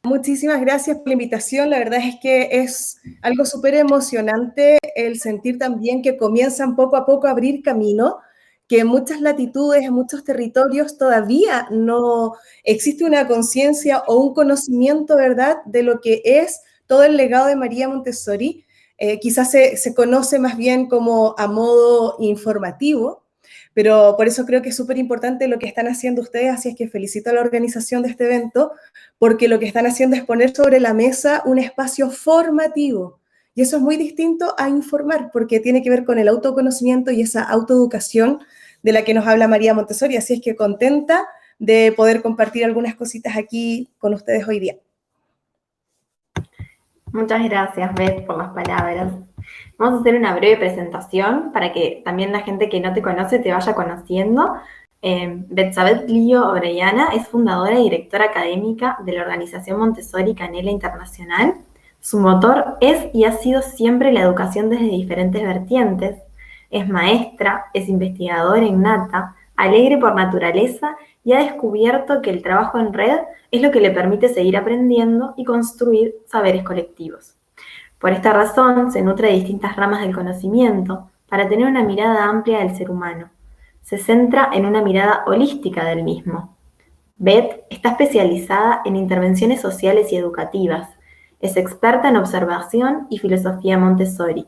Muchísimas gracias por la invitación. La verdad es que es algo súper emocionante el sentir también que comienzan poco a poco a abrir camino, que en muchas latitudes, en muchos territorios todavía no existe una conciencia o un conocimiento, ¿verdad?, de lo que es todo el legado de María Montessori. Quizás se conoce más bien como a modo informativo, pero por eso creo que es súper importante lo que están haciendo ustedes, así es que felicito a la organización de este evento, porque lo que están haciendo es poner sobre la mesa un espacio formativo. Y eso es muy distinto a informar, porque tiene que ver con el autoconocimiento y esa autoeducación de la que nos habla María Montessori. Así es que contenta de poder compartir algunas cositas aquí con ustedes hoy día. Muchas gracias, Beth, por las palabras. Vamos a hacer una breve presentación para que también la gente que no te conoce te vaya conociendo. Betsabeth Lío Orellana es fundadora y directora académica de la organización Montessori Canela Internacional. Su motor es y ha sido siempre la educación desde diferentes vertientes. Es maestra, es investigadora innata, alegre por naturaleza y ha descubierto que el trabajo en red es lo que le permite seguir aprendiendo y construir saberes colectivos. Por esta razón, se nutre de distintas ramas del conocimiento para tener una mirada amplia del ser humano. Se centra en una mirada holística del mismo. Beth está especializada en intervenciones sociales y educativas. Es experta en observación y filosofía Montessori.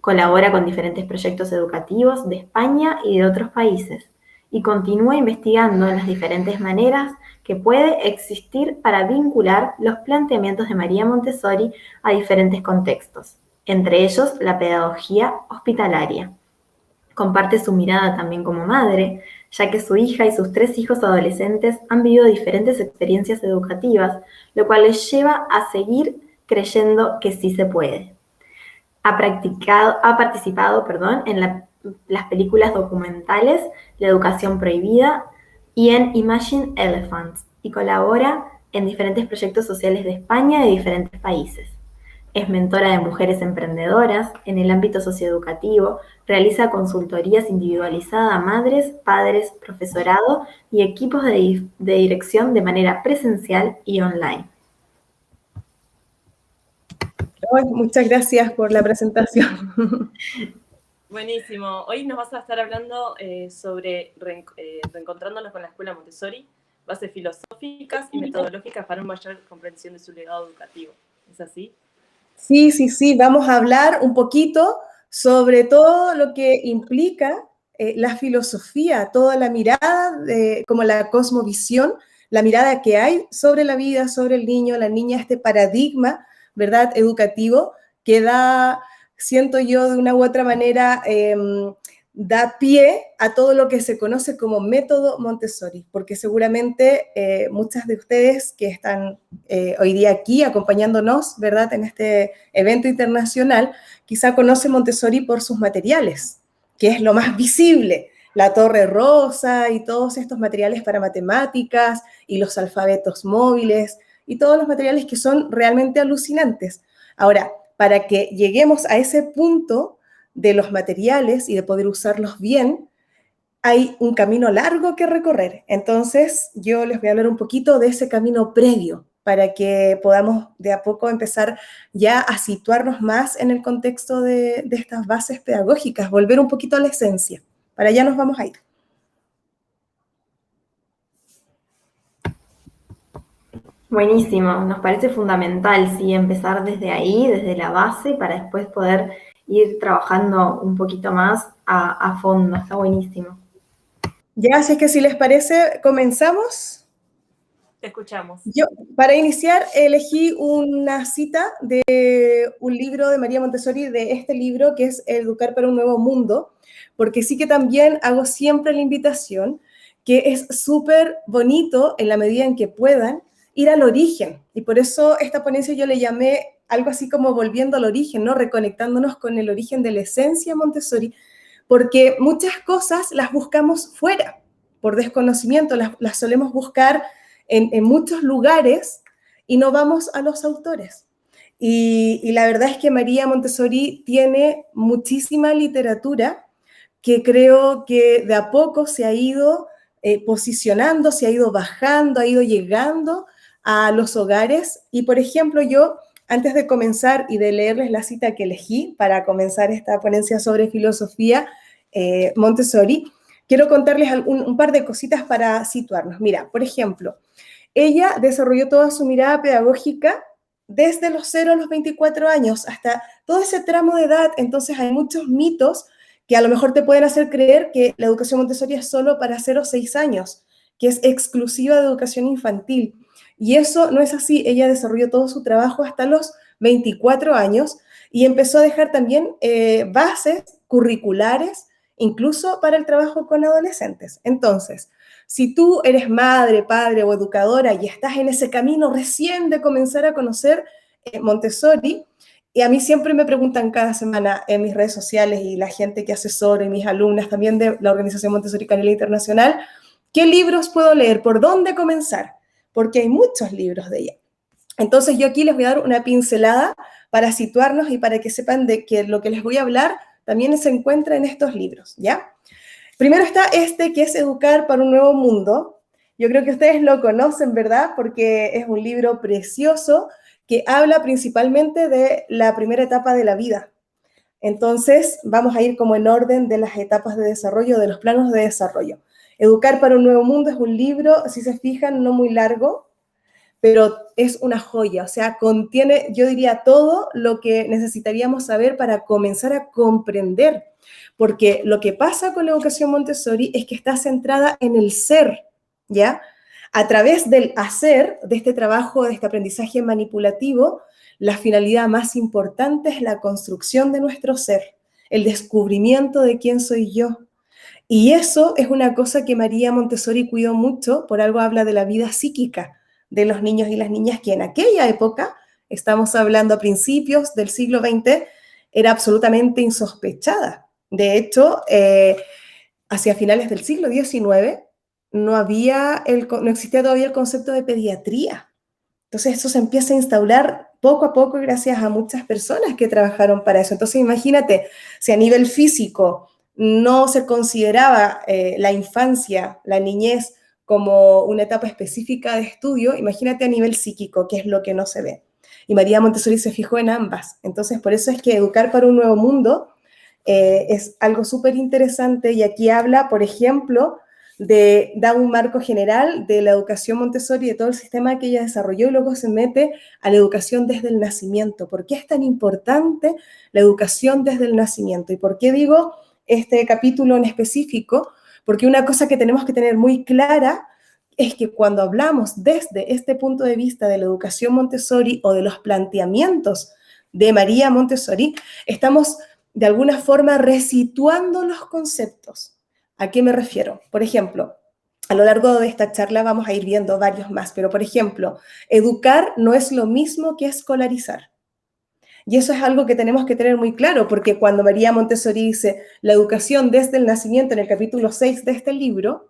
Colabora con diferentes proyectos educativos de España y de otros países y continúa investigando las diferentes maneras que puede existir para vincular los planteamientos de María Montessori a diferentes contextos, entre ellos la pedagogía hospitalaria. Comparte su mirada también como madre, ya que su hija y sus 3 hijos adolescentes han vivido diferentes experiencias educativas, lo cual les lleva a seguir creyendo que sí se puede. Ha participado en las películas documentales La Educación Prohibida y en Imagine Elephants, y colabora en diferentes proyectos sociales de España y de diferentes países. Es mentora de mujeres emprendedoras en el ámbito socioeducativo, realiza consultorías individualizadas a madres, padres, profesorado y equipos de dirección de manera presencial y online. Muchas gracias por la presentación. Buenísimo. Hoy nos vas a estar hablando sobre reencontrándonos con la Escuela Montessori, bases filosóficas y metodológicas para una mayor comprensión de su legado educativo. ¿Es así? Sí. Vamos a hablar un poquito sobre todo lo que implica la filosofía, toda la mirada, como la cosmovisión, la mirada que hay sobre la vida, sobre el niño, la niña, este paradigma, ¿verdad?, educativo, que da, siento yo, de una u otra manera, da pie a todo lo que se conoce como método Montessori, porque seguramente muchas de ustedes que están hoy día aquí acompañándonos, ¿verdad?, en este evento internacional, quizá conocen Montessori por sus materiales, que es lo más visible, la torre rosa y todos estos materiales para matemáticas y los alfabetos móviles y todos los materiales que son realmente alucinantes. Ahora, para que lleguemos a ese punto de los materiales y de poder usarlos bien, hay un camino largo que recorrer. Entonces, yo les voy a hablar un poquito de ese camino previo para que podamos de a poco empezar ya a situarnos más en el contexto de estas bases pedagógicas, volver un poquito a la esencia. Para allá nos vamos a ir. Buenísimo, nos parece fundamental, sí, empezar desde ahí, desde la base, para después poder ir trabajando un poquito más a fondo. Está buenísimo. Ya, así es que si les parece, comenzamos. Te escuchamos. Yo, para iniciar, elegí una cita de un libro de María Montessori, de este libro que es Educar para un Nuevo Mundo, porque sí que también hago siempre la invitación, que es súper bonito, en la medida en que puedan, ir al origen. Y por eso esta ponencia yo le llamé algo así como volviendo al origen, ¿no?, reconectándonos con el origen de la esencia Montessori, porque muchas cosas las buscamos fuera, por desconocimiento, las solemos buscar en muchos lugares y no vamos a los autores. Y la verdad es que María Montessori tiene muchísima literatura que creo que de a poco se ha ido posicionando, se ha ido bajando, ha ido llegando a los hogares. Y, por ejemplo, yo, antes de comenzar y de leerles la cita que elegí para comenzar esta ponencia sobre filosofía Montessori, quiero contarles un par de cositas para situarnos. Mira, por ejemplo, ella desarrolló toda su mirada pedagógica desde los 0 a los 24 años, hasta todo ese tramo de edad. Entonces hay muchos mitos que a lo mejor te pueden hacer creer que la educación Montessori es solo para 0 a 6 años, que es exclusiva de educación infantil. Y eso no es así. Ella desarrolló todo su trabajo hasta los 24 años y empezó a dejar también bases curriculares, incluso para el trabajo con adolescentes. Entonces, si tú eres madre, padre o educadora y estás en ese camino recién de comenzar a conocer Montessori, y a mí siempre me preguntan cada semana en mis redes sociales y la gente que asesora y mis alumnas también de la Organización Montessori Canela Internacional, ¿qué libros puedo leer? ¿Por dónde comenzar? Porque hay muchos libros de ella. Entonces yo aquí les voy a dar una pincelada para situarnos y para que sepan de que lo que les voy a hablar también se encuentra en estos libros, ¿ya? Primero está este, que es Educar para un Nuevo Mundo. Yo creo que ustedes lo conocen, ¿verdad? Porque es un libro precioso que habla principalmente de la primera etapa de la vida. Entonces, vamos a ir como en orden de las etapas de desarrollo, de los planos de desarrollo. Educar para un Nuevo Mundo es un libro, si se fijan, no muy largo, pero es una joya. O sea, contiene, yo diría, todo lo que necesitaríamos saber para comenzar a comprender. Porque lo que pasa con la educación Montessori es que está centrada en el ser, ¿ya? A través del hacer, de este trabajo, de este aprendizaje manipulativo, la finalidad más importante es la construcción de nuestro ser, el descubrimiento de quién soy yo. Y eso es una cosa que María Montessori cuidó mucho, por algo habla de la vida psíquica de los niños y las niñas, que en aquella época, estamos hablando a principios del siglo XX, era absolutamente insospechada. De hecho, hacia finales del siglo XIX no existía todavía el concepto de pediatría. Entonces eso se empieza a instaurar poco a poco gracias a muchas personas que trabajaron para eso. Entonces imagínate, si a nivel físico no se consideraba la infancia, la niñez, como una etapa específica de estudio, imagínate a nivel psíquico, que es lo que no se ve. Y María Montessori se fijó en ambas. Entonces, por eso es que Educar para un Nuevo Mundo es algo súper interesante, y aquí habla, por ejemplo, da un marco general de la educación Montessori, de todo el sistema que ella desarrolló, y luego se mete a la educación desde el nacimiento. ¿Por qué es tan importante la educación desde el nacimiento? ¿Y por qué digo este capítulo en específico? Porque una cosa que tenemos que tener muy clara es que cuando hablamos desde este punto de vista de la educación Montessori o de los planteamientos de María Montessori, estamos de alguna forma resituando los conceptos. ¿A qué me refiero? Por ejemplo, a lo largo de esta charla vamos a ir viendo varios más, pero por ejemplo, educar no es lo mismo que escolarizar. Y eso es algo que tenemos que tener muy claro, porque cuando María Montessori dice la educación desde el nacimiento en el capítulo 6 de este libro,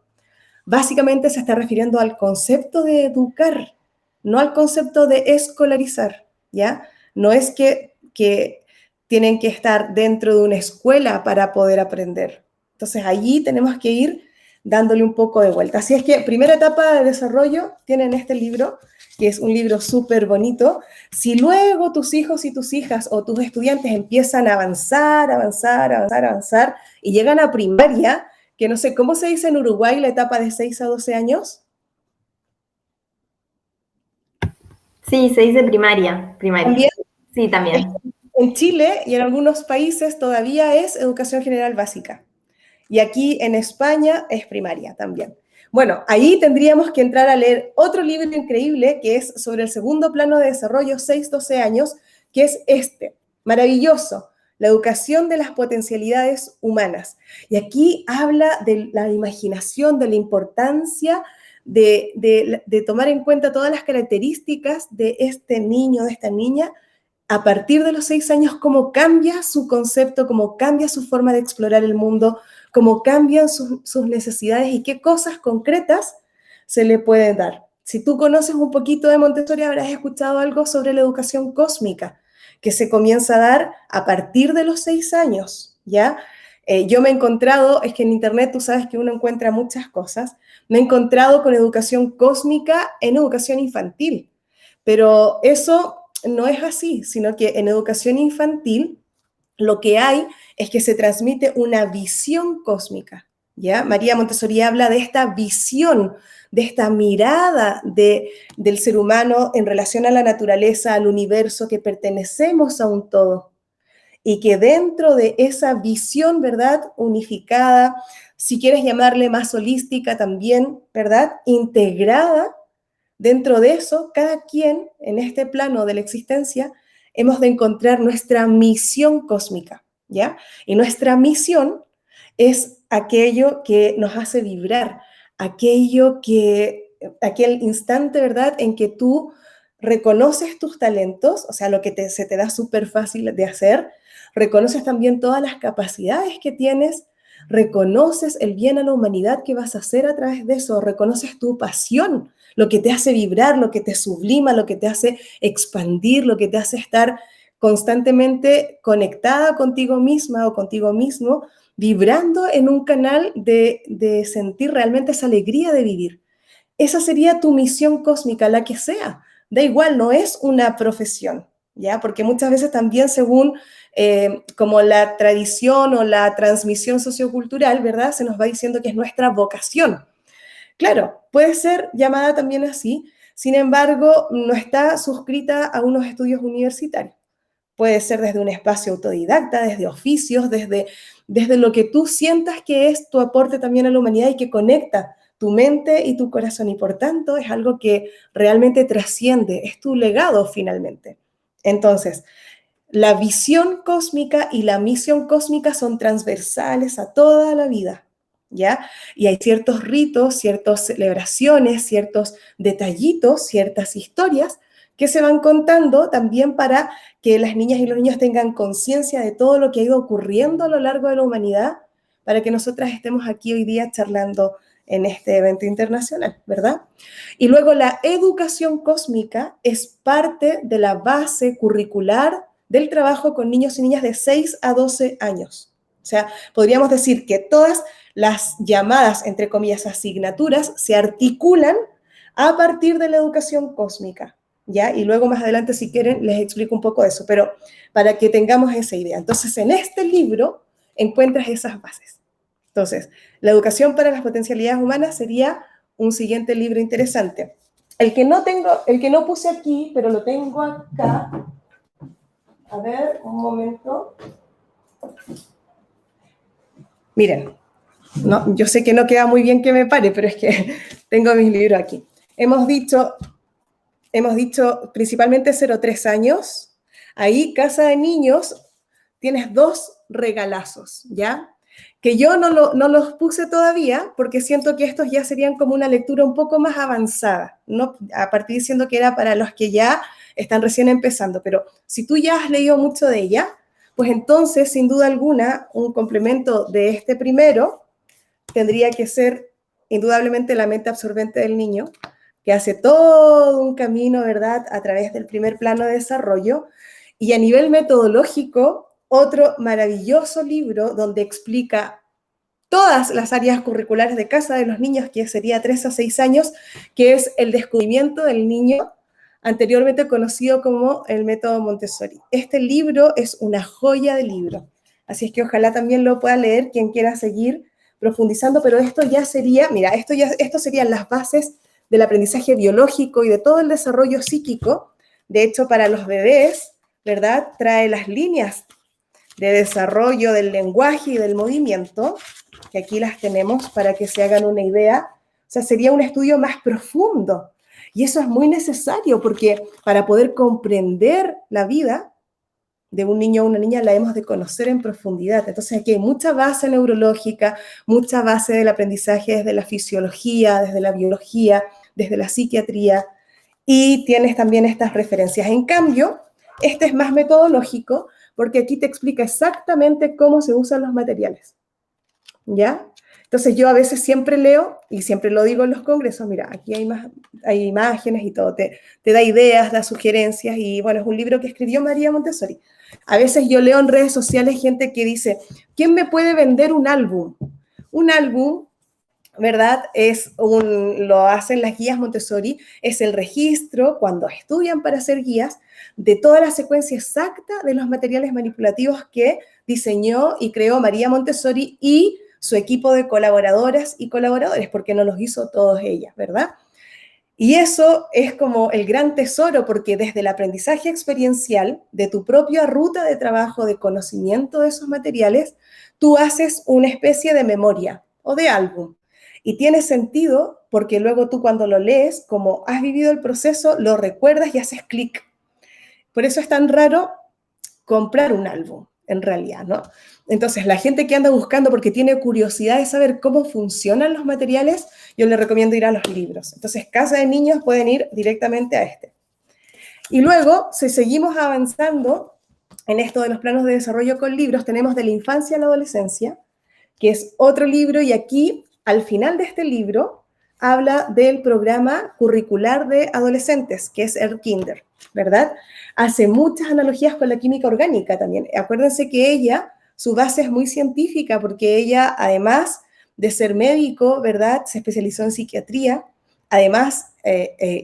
básicamente se está refiriendo al concepto de educar, no al concepto de escolarizar, ¿ya? No es que tienen que estar dentro de una escuela para poder aprender. Entonces, allí tenemos que ir dándole un poco de vuelta. Así es que, primera etapa de desarrollo, tienen este libro, que es un libro súper bonito. Si luego tus hijos y tus hijas o tus estudiantes empiezan a avanzar y llegan a primaria, que no sé, ¿cómo se dice en Uruguay la etapa de 6 a 12 años? Sí, se dice primaria. ¿También? Sí, también. En Chile y en algunos países todavía es educación general básica. Y aquí en España es primaria también. Bueno, ahí tendríamos que entrar a leer otro libro increíble que es sobre el segundo plano de desarrollo, 6-12 años, que es este, maravilloso, la educación de las potencialidades humanas. Y aquí habla de la imaginación, de la importancia de tomar en cuenta todas las características de este niño, de esta niña, a partir de los 6 años, cómo cambia su concepto, cómo cambia su forma de explorar el mundo, cómo cambian sus necesidades y qué cosas concretas se le pueden dar. Si tú conoces un poquito de Montessori, habrás escuchado algo sobre la educación cósmica, que se comienza a dar a partir de los 6 años, ¿ya? Yo me he encontrado, es que en internet tú sabes que uno encuentra muchas cosas, me he encontrado con educación cósmica en educación infantil. Pero eso no es así, sino que en educación infantil lo que hay es que se transmite una visión cósmica, ¿ya? María Montessori habla de esta visión, de esta mirada del ser humano en relación a la naturaleza, al universo, que pertenecemos a un todo. Y que dentro de esa visión, ¿verdad?, unificada, si quieres llamarle más holística también, ¿verdad?, integrada, dentro de eso, cada quien en este plano de la existencia hemos de encontrar nuestra misión cósmica, ¿ya? Y nuestra misión es aquello que nos hace vibrar, aquel instante, ¿verdad?, en que tú reconoces tus talentos, o sea, lo que se te da súper fácil de hacer, reconoces también todas las capacidades que tienes, reconoces el bien a la humanidad que vas a hacer a través de eso, reconoces tu pasión, lo que te hace vibrar, lo que te sublima, lo que te hace expandir, lo que te hace estar constantemente conectada contigo misma o contigo mismo, vibrando en un canal de sentir realmente esa alegría de vivir. Esa sería tu misión cósmica, la que sea. Da igual, no es una profesión, ¿ya? Porque muchas veces también según como la tradición o la transmisión sociocultural, ¿verdad?, se nos va diciendo que es nuestra vocación. Claro, puede ser llamada también así, sin embargo, no está suscrita a unos estudios universitarios. Puede ser desde un espacio autodidacta, desde oficios, desde lo que tú sientas que es tu aporte también a la humanidad y que conecta tu mente y tu corazón. Y por tanto, es algo que realmente trasciende, es tu legado finalmente. Entonces, la visión cósmica y la misión cósmica son transversales a toda la vida, ¿ya? Y hay ciertos ritos, ciertas celebraciones, ciertos detallitos, ciertas historias que se van contando también para que las niñas y los niños tengan conciencia de todo lo que ha ido ocurriendo a lo largo de la humanidad, para que nosotras estemos aquí hoy día charlando en este evento internacional, ¿verdad? Y luego la educación cósmica es parte de la base curricular del trabajo con niños y niñas de 6 a 12 años. O sea, podríamos decir que todas las llamadas, entre comillas, asignaturas se articulan a partir de la educación cósmica, ¿ya? Y luego más adelante, si quieren, les explico un poco eso, pero para que tengamos esa idea. Entonces, en este libro encuentras esas bases. Entonces, la educación para las potencialidades humanas sería un siguiente libro interesante. El que no puse aquí, pero lo tengo acá. A ver, un momento. Miren, no, yo sé que no queda muy bien que me pare, pero es que tengo mis libros aquí. Hemos dicho principalmente 0-3 años. Ahí, Casa de Niños, tienes 2 regalazos, ¿ya? Que yo no los puse todavía porque siento que estos ya serían como una lectura un poco más avanzada, ¿no? A partir diciendo que era para los que ya están recién empezando, pero si tú ya has leído mucho de ella, pues entonces, sin duda alguna, un complemento de este primero tendría que ser indudablemente La mente absorbente del niño, que hace todo un camino, ¿verdad?, a través del primer plano de desarrollo, y a nivel metodológico, otro maravilloso libro donde explica todas las áreas curriculares de casa de los niños, que sería 3 a 6 años, que es El descubrimiento del niño, anteriormente conocido como el método Montessori. Este libro es una joya de libro, así es que ojalá también lo pueda leer quien quiera seguir profundizando, pero esto ya sería, mira, esto serían las bases del aprendizaje biológico y de todo el desarrollo psíquico. De hecho, para los bebés, ¿verdad?, trae las líneas de desarrollo del lenguaje y del movimiento, que aquí las tenemos para que se hagan una idea. O sea, sería un estudio más profundo. Y eso es muy necesario porque para poder comprender la vida de un niño o una niña la hemos de conocer en profundidad. Entonces aquí hay mucha base neurológica, mucha base del aprendizaje desde la fisiología, desde la biología, desde la psiquiatría, y tienes también estas referencias. En cambio, este es más metodológico porque aquí te explica exactamente cómo se usan los materiales, ¿ya? Entonces yo a veces siempre leo, y siempre lo digo en los congresos, mira, aquí hay imágenes y todo, te da ideas, da sugerencias, y bueno, es un libro que escribió María Montessori. A veces yo leo en redes sociales gente que dice, ¿quién me puede vender un álbum? Un álbum ¿verdad? Lo hacen las guías Montessori, es el registro, cuando estudian para ser guías, de toda la secuencia exacta de los materiales manipulativos que diseñó y creó María Montessori y su equipo de colaboradoras y colaboradores, porque no los hizo todos ella, ¿verdad? Y eso es como el gran tesoro, porque desde el aprendizaje experiencial de tu propia ruta de trabajo, de conocimiento de esos materiales, tú haces una especie de memoria o de álbum. Y tiene sentido porque luego tú cuando lo lees, como has vivido el proceso, lo recuerdas y haces clic. Por eso es tan raro comprar un álbum, en realidad, ¿no? Entonces, la gente que anda buscando porque tiene curiosidad de saber cómo funcionan los materiales, yo les recomiendo ir a los libros. Entonces, Casa de Niños pueden ir directamente a este. Y luego, si seguimos avanzando en esto de los planos de desarrollo con libros, tenemos de la infancia a la adolescencia, que es otro libro, y aquí, al final de este libro, habla del programa curricular de adolescentes, que es el Kinder, ¿verdad? Hace muchas analogías con la química orgánica también. Acuérdense que ella, su base es muy científica, porque ella, además de ser médico, ¿verdad?, se especializó en psiquiatría, además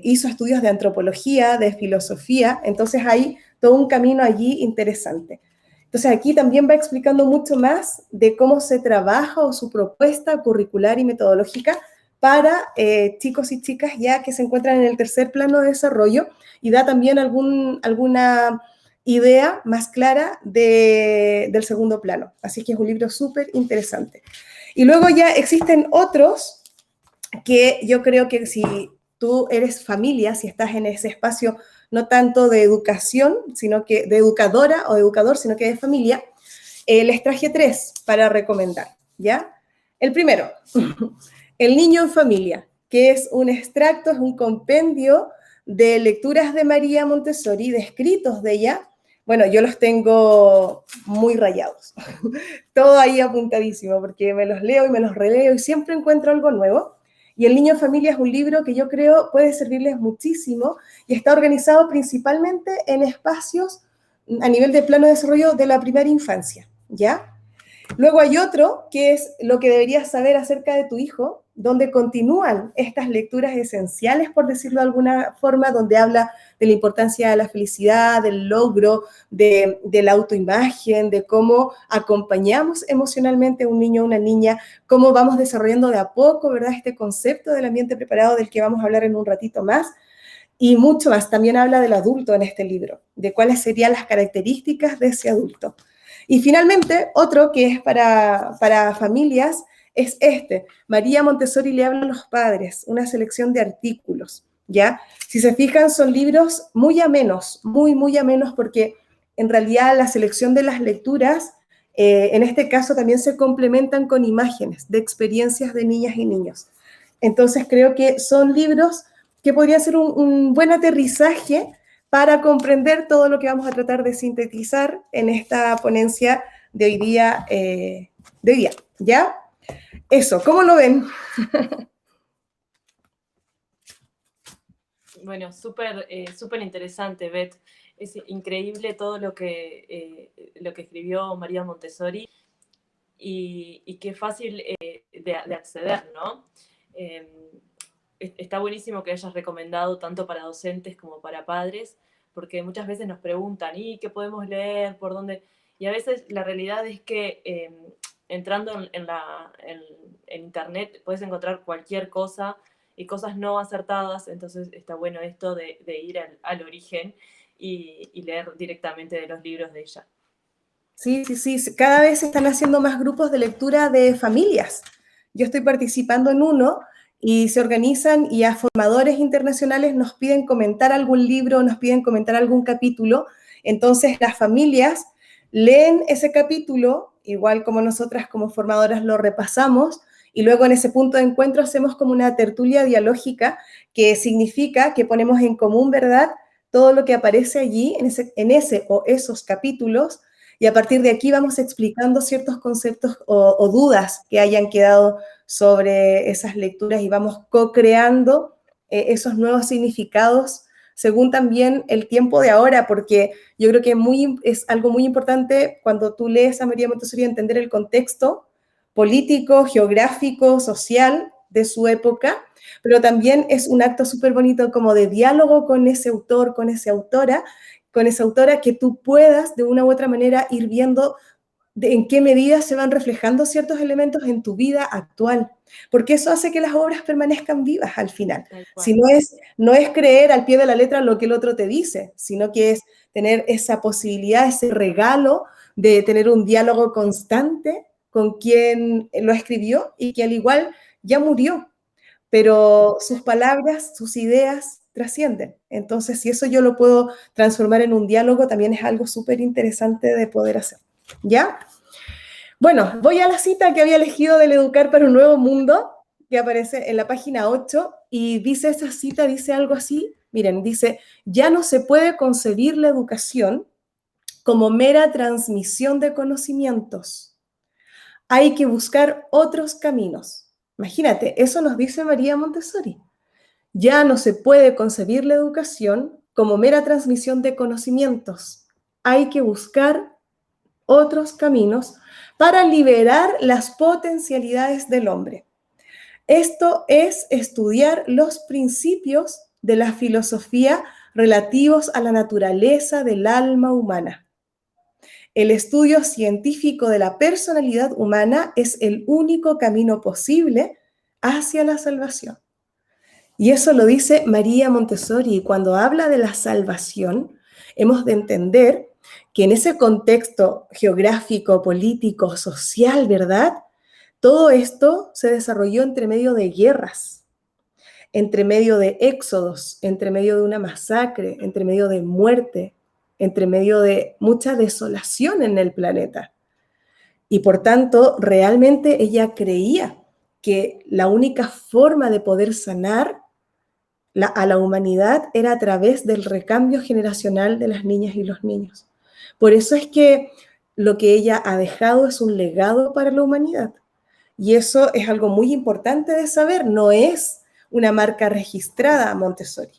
hizo estudios de antropología, de filosofía, entonces hay todo un camino allí interesante. Entonces aquí también va explicando mucho más de cómo se trabaja o su propuesta curricular y metodológica para chicos y chicas ya que se encuentran en el tercer plano de desarrollo, y da también alguna idea más clara del segundo plano. Así que es un libro súper interesante. Y luego ya existen otros que yo creo que si tú eres familia, si estás en ese espacio no tanto de educación, sino que de educadora o educador, sino que de familia, les traje 3 para recomendar, ¿ya? El primero, El niño en familia, que es un extracto, es un compendio de lecturas de María Montessori, de escritos de ella. Bueno, yo los tengo muy rayados, todo ahí apuntadísimo, porque me los leo y me los releo y siempre encuentro algo nuevo. Y El niño en familia es un libro que yo creo puede servirles muchísimo y está organizado principalmente en espacios a nivel de plano de desarrollo de la primera infancia, ¿ya? Luego hay otro que es Lo que deberías saber acerca de tu hijo, donde continúan estas lecturas esenciales, por decirlo de alguna forma, donde habla de la importancia de la felicidad, del logro, de la autoimagen, de cómo acompañamos emocionalmente a un niño o una niña, cómo vamos desarrollando de a poco, ¿verdad?, este concepto del ambiente preparado del que vamos a hablar en un ratito más, y mucho más. También habla del adulto en este libro, de cuáles serían las características de ese adulto. Y finalmente, otro que es para familias es María Montessori le habla a los padres, una selección de artículos, ¿ya? Si se fijan, son libros muy amenos, muy amenos, porque en realidad la selección de las lecturas, en este caso también se complementan con imágenes de experiencias de niñas y niños. Entonces creo que son libros que podrían ser un buen aterrizaje para comprender todo lo que vamos a tratar de sintetizar en esta ponencia de hoy día, ¿ya? Eso, ¿cómo lo ven? Bueno, súper interesante, Beth. Es increíble todo lo que escribió María Montessori y qué fácil de acceder, ¿no? Está buenísimo que hayas recomendado tanto para docentes como para padres, porque muchas veces nos preguntan, ¿y qué podemos leer? ¿Por dónde? Y a veces la realidad es que entrando en internet puedes encontrar cualquier cosa y cosas no acertadas, entonces está bueno esto de ir al origen y leer directamente de los libros de ella. Sí, cada vez se están haciendo más grupos de lectura de familias. Yo estoy participando en uno y se organizan y a formadores internacionales nos piden comentar algún libro, nos piden comentar algún capítulo. Entonces las familias leen ese capítulo, igual como nosotras como formadoras lo repasamos, y luego en ese punto de encuentro hacemos como una tertulia dialógica, que significa que ponemos en común, ¿verdad?, todo lo que aparece allí en ese o esos capítulos, y a partir de aquí vamos explicando ciertos conceptos o dudas que hayan quedado sobre esas lecturas y vamos co-creando esos nuevos significados según también el tiempo de ahora, porque yo creo que es algo muy importante cuando tú lees a María Montessori entender el contexto político, geográfico, social de su época, pero también es un acto súper bonito como de diálogo con ese autor, con esa autora, que tú puedas de una u otra manera ir viendo en qué medida se van reflejando ciertos elementos en tu vida actual, porque eso hace que las obras permanezcan vivas al final. Si no es creer al pie de la letra lo que el otro te dice, sino que es tener esa posibilidad, ese regalo de tener un diálogo constante con quien lo escribió y que al igual ya murió, pero sus palabras, sus ideas trascienden. Entonces, si eso yo lo puedo transformar en un diálogo, también es algo súper interesante de poder hacer. ¿Ya? Bueno, voy a la cita que había elegido del Educar para un Nuevo Mundo, que aparece en la página 8, y dice esa cita, dice algo así, miren, dice, ya no se puede concebir la educación como mera transmisión de conocimientos. Hay que buscar otros caminos. Imagínate, eso nos dice María Montessori. Ya no se puede concebir la educación como mera transmisión de conocimientos. Hay que buscar otros caminos para liberar las potencialidades del hombre. Esto es estudiar los principios de la filosofía relativos a la naturaleza del alma humana. El estudio científico de la personalidad humana es el único camino posible hacia la salvación. Y eso lo dice María Montessori. Y cuando habla de la salvación, hemos de entender que en ese contexto geográfico, político, social, ¿verdad? Todo esto se desarrolló entre medio de guerras, entre medio de éxodos, entre medio de una masacre, entre medio de muerte, entre medio de mucha desolación en el planeta. Y por tanto, realmente ella creía que la única forma de poder sanar a la humanidad era a través del recambio generacional de las niñas y los niños. Por eso es que lo que ella ha dejado es un legado para la humanidad. Y eso es algo muy importante de saber, no es una marca registrada Montessori.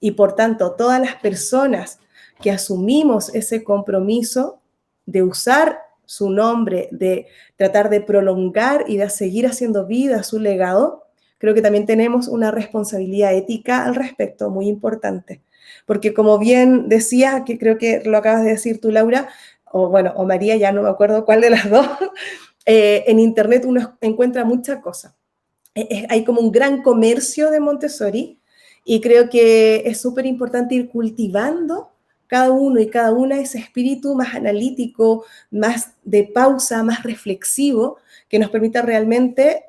Y por tanto, todas las personas que asumimos ese compromiso de usar su nombre, de tratar de prolongar y de seguir haciendo vida su legado, creo que también tenemos una responsabilidad ética al respecto, muy importante. Porque como bien decía, que creo que lo acabas de decir tú, Laura, o María, ya no me acuerdo cuál de las dos, en Internet uno encuentra muchas cosas. Hay como un gran comercio de Montessori y creo que es súper importante ir cultivando cada uno y cada una ese espíritu más analítico, más de pausa, más reflexivo, que nos permita realmente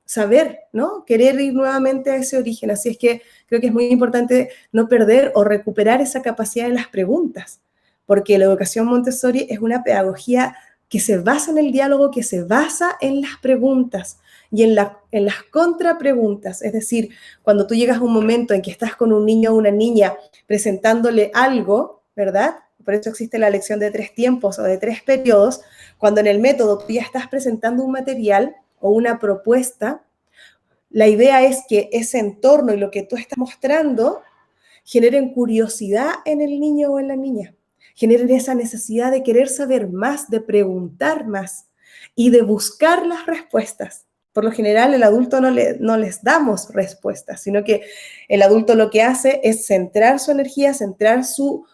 saber, ¿no? Querer ir nuevamente a ese origen. Así es que creo que es muy importante no perder o recuperar esa capacidad de las preguntas, porque la educación Montessori es una pedagogía que se basa en el diálogo, que se basa en las preguntas y en las contrapreguntas. Es decir, cuando tú llegas a un momento en que estás con un niño o una niña presentándole algo, ¿verdad? Por eso existe la lección de 3 tiempos o de 3 periodos. Cuando en el método tú ya estás presentando un material o una propuesta, la idea es que ese entorno y lo que tú estás mostrando generen curiosidad en el niño o en la niña, generen esa necesidad de querer saber más, de preguntar más y de buscar las respuestas. Por lo general, el adulto no les damos respuestas, sino que el adulto lo que hace es centrar su energía, centrar su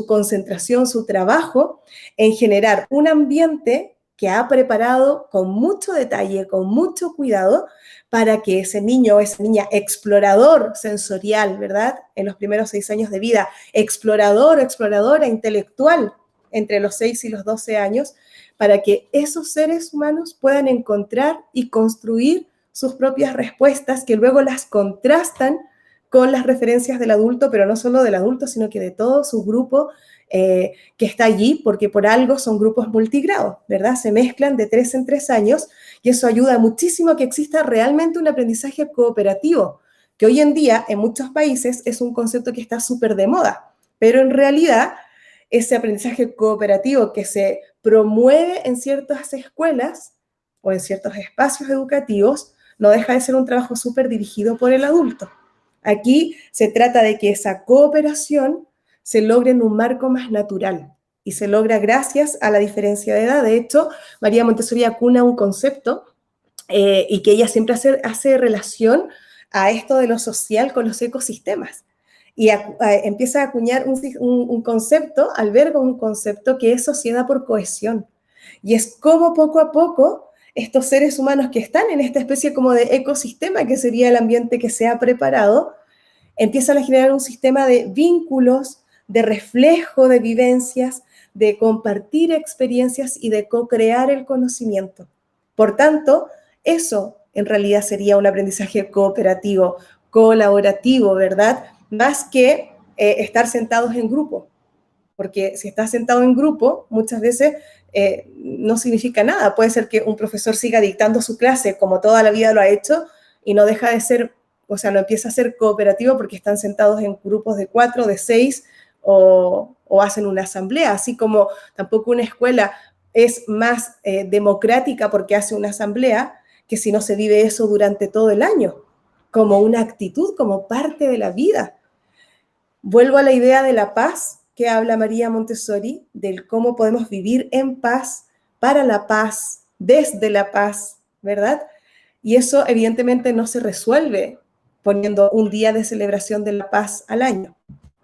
concentración, su trabajo en generar un ambiente que ha preparado con mucho detalle, con mucho cuidado, para que ese niño o esa niña explorador sensorial, ¿verdad? En los primeros 6 años de vida, explorador o exploradora intelectual entre los 6 y los 12 años, para que esos seres humanos puedan encontrar y construir sus propias respuestas, que luego las contrastan con las referencias del adulto, pero no solo del adulto, sino que de todo su grupo que está allí, porque por algo son grupos multigrado, ¿verdad? Se mezclan de 3 en 3 años y eso ayuda muchísimo a que exista realmente un aprendizaje cooperativo, que hoy en día en muchos países es un concepto que está súper de moda, pero en realidad ese aprendizaje cooperativo que se promueve en ciertas escuelas o en ciertos espacios educativos no deja de ser un trabajo súper dirigido por el adulto. Aquí se trata de que esa cooperación se logre en un marco más natural y se logra gracias a la diferencia de edad. De hecho, María Montessori acuna un concepto y que ella siempre hace relación a esto de lo social con los ecosistemas. Y empieza a acuñar un concepto, alberga un concepto que es sociedad por cohesión. Y es como poco a poco estos seres humanos que están en esta especie como de ecosistema, que sería el ambiente que se ha preparado, empiezan a generar un sistema de vínculos, de reflejo de vivencias, de compartir experiencias y de co-crear el conocimiento. Por tanto, eso en realidad sería un aprendizaje cooperativo, colaborativo, ¿verdad? Más que estar sentados en grupo. Porque si estás sentado en grupo, muchas veces no significa nada. Puede ser que un profesor siga dictando su clase como toda la vida lo ha hecho y no deja de ser, o sea, no empieza a ser cooperativo porque están sentados en grupos de 4, de 6 o hacen una asamblea. Así como tampoco una escuela es más democrática porque hace una asamblea que si no se vive eso durante todo el año, como una actitud, como parte de la vida. Vuelvo a la idea de la paz que habla María Montessori, del cómo podemos vivir en paz, para la paz, desde la paz, ¿verdad? Y eso evidentemente no se resuelve poniendo un día de celebración de la paz al año,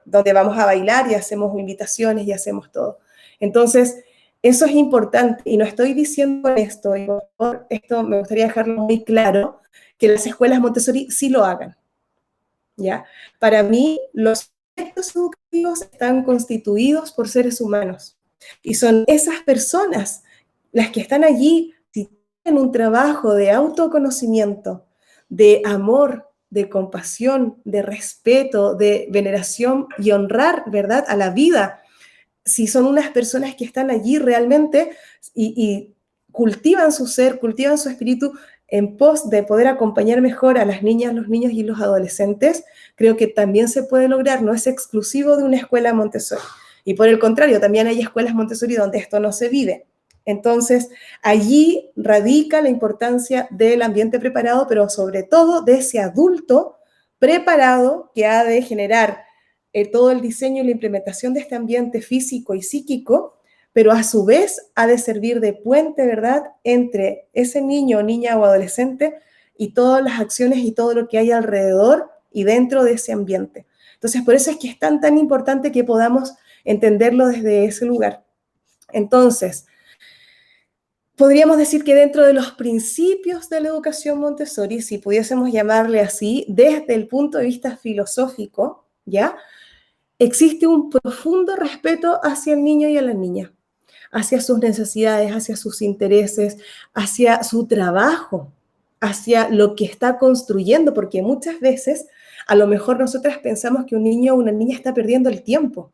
donde vamos a bailar y hacemos invitaciones y hacemos todo. Entonces, eso es importante y no estoy diciendo esto, y por favor, esto me gustaría dejarlo muy claro, que las escuelas Montessori sí lo hagan, ¿ya? Para mí, los proyectos educativos están constituidos por seres humanos y son esas personas las que están allí, si tienen un trabajo de autoconocimiento, de amor, de compasión, de respeto, de veneración y honrar, ¿verdad?, a la vida. Si son unas personas que están allí realmente y cultivan su ser, cultivan su espíritu en pos de poder acompañar mejor a las niñas, los niños y los adolescentes, creo que también se puede lograr, no es exclusivo de una escuela Montessori. Y por el contrario, también hay escuelas Montessori donde esto no se vive. Entonces, allí radica la importancia del ambiente preparado, pero sobre todo de ese adulto preparado que ha de generar todo el diseño y la implementación de este ambiente físico y psíquico, pero a su vez ha de servir de puente, ¿verdad?, entre ese niño, niña o adolescente y todas las acciones y todo lo que hay alrededor y dentro de ese ambiente. Entonces, por eso es que es tan importante que podamos entenderlo desde ese lugar. Entonces, podríamos decir que dentro de los principios de la educación Montessori, si pudiésemos llamarle así, desde el punto de vista filosófico, ¿ya?, existe un profundo respeto hacia el niño y a la niña, hacia sus necesidades, hacia sus intereses, hacia su trabajo, hacia lo que está construyendo, porque muchas veces a lo mejor nosotras pensamos que un niño o una niña está perdiendo el tiempo.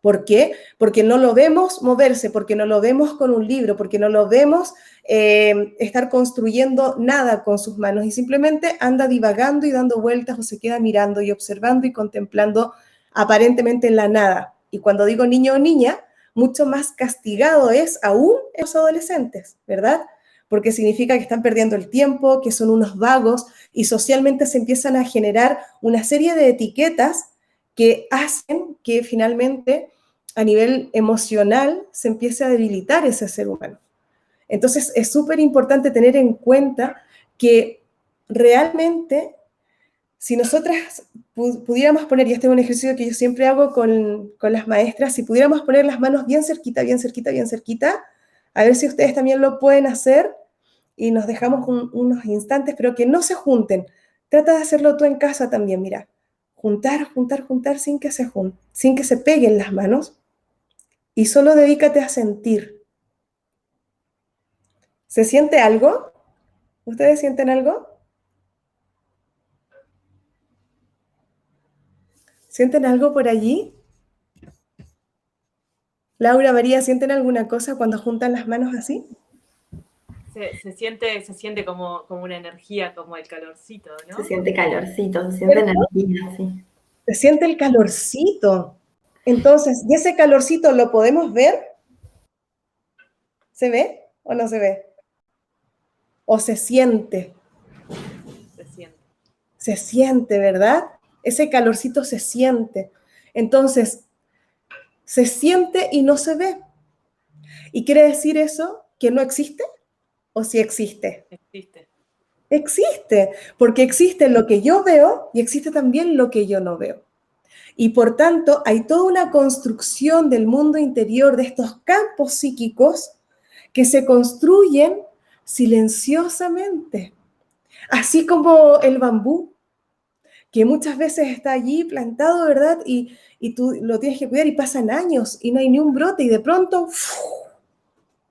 ¿Por qué? Porque no lo vemos moverse, porque no lo vemos con un libro, porque no lo vemos estar construyendo nada con sus manos y simplemente anda divagando y dando vueltas o se queda mirando y observando y contemplando aparentemente en la nada. Y cuando digo niño o niña, mucho más castigado es aún en los adolescentes, ¿verdad? Porque significa que están perdiendo el tiempo, que son unos vagos y socialmente se empiezan a generar una serie de etiquetas que hacen que finalmente a nivel emocional se empiece a debilitar ese ser humano. Entonces es súper importante tener en cuenta que realmente si nosotras pudiéramos poner, y este es un ejercicio que yo siempre hago con las maestras, si pudiéramos poner las manos bien cerquita, bien cerquita, bien cerquita, a ver si ustedes también lo pueden hacer y nos dejamos unos instantes, pero que no se junten. Trata de hacerlo tú en casa también, mira. Juntar, juntar, juntar sin que sin que se peguen las manos y solo dedícate a sentir. ¿Se siente algo? ¿Ustedes sienten algo? ¿Sienten algo por allí? Laura, María, ¿sienten alguna cosa cuando juntan las manos así? Se siente como una energía, como el calorcito, ¿no? Se siente calorcito, se siente energía, sí. Se siente el calorcito. Entonces, ¿y ese calorcito lo podemos ver? ¿Se ve o no se ve? ¿O se siente? Se siente. Se siente, ¿verdad? Ese calorcito se siente. Entonces, se siente y no se ve. ¿Y quiere decir eso que no existe? ¿O sí existe? Existe. Existe, porque existe lo que yo veo y existe también lo que yo no veo. Y por tanto, hay toda una construcción del mundo interior, de estos campos psíquicos que se construyen silenciosamente, así como el bambú, que muchas veces está allí plantado, ¿verdad? Y tú lo tienes que cuidar y pasan años y no hay ni un brote y de pronto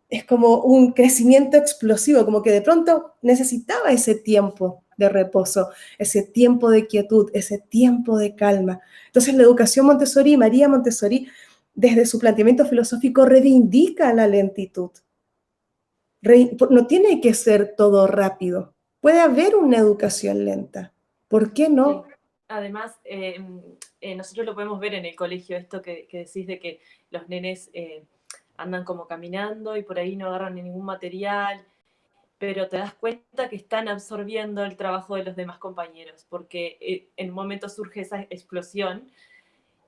es como un crecimiento explosivo, como que de pronto necesitaba ese tiempo de reposo, ese tiempo de quietud, ese tiempo de calma. Entonces la educación Montessori, María Montessori, desde su planteamiento filosófico, reivindica la lentitud. No tiene que ser todo rápido. Puede haber una educación lenta. ¿Por qué no? Sí. Además, nosotros lo podemos ver en el colegio, esto que decís de que los nenes andan como caminando y por ahí no agarran ningún material, pero te das cuenta que están absorbiendo el trabajo de los demás compañeros, porque en un momento surge esa explosión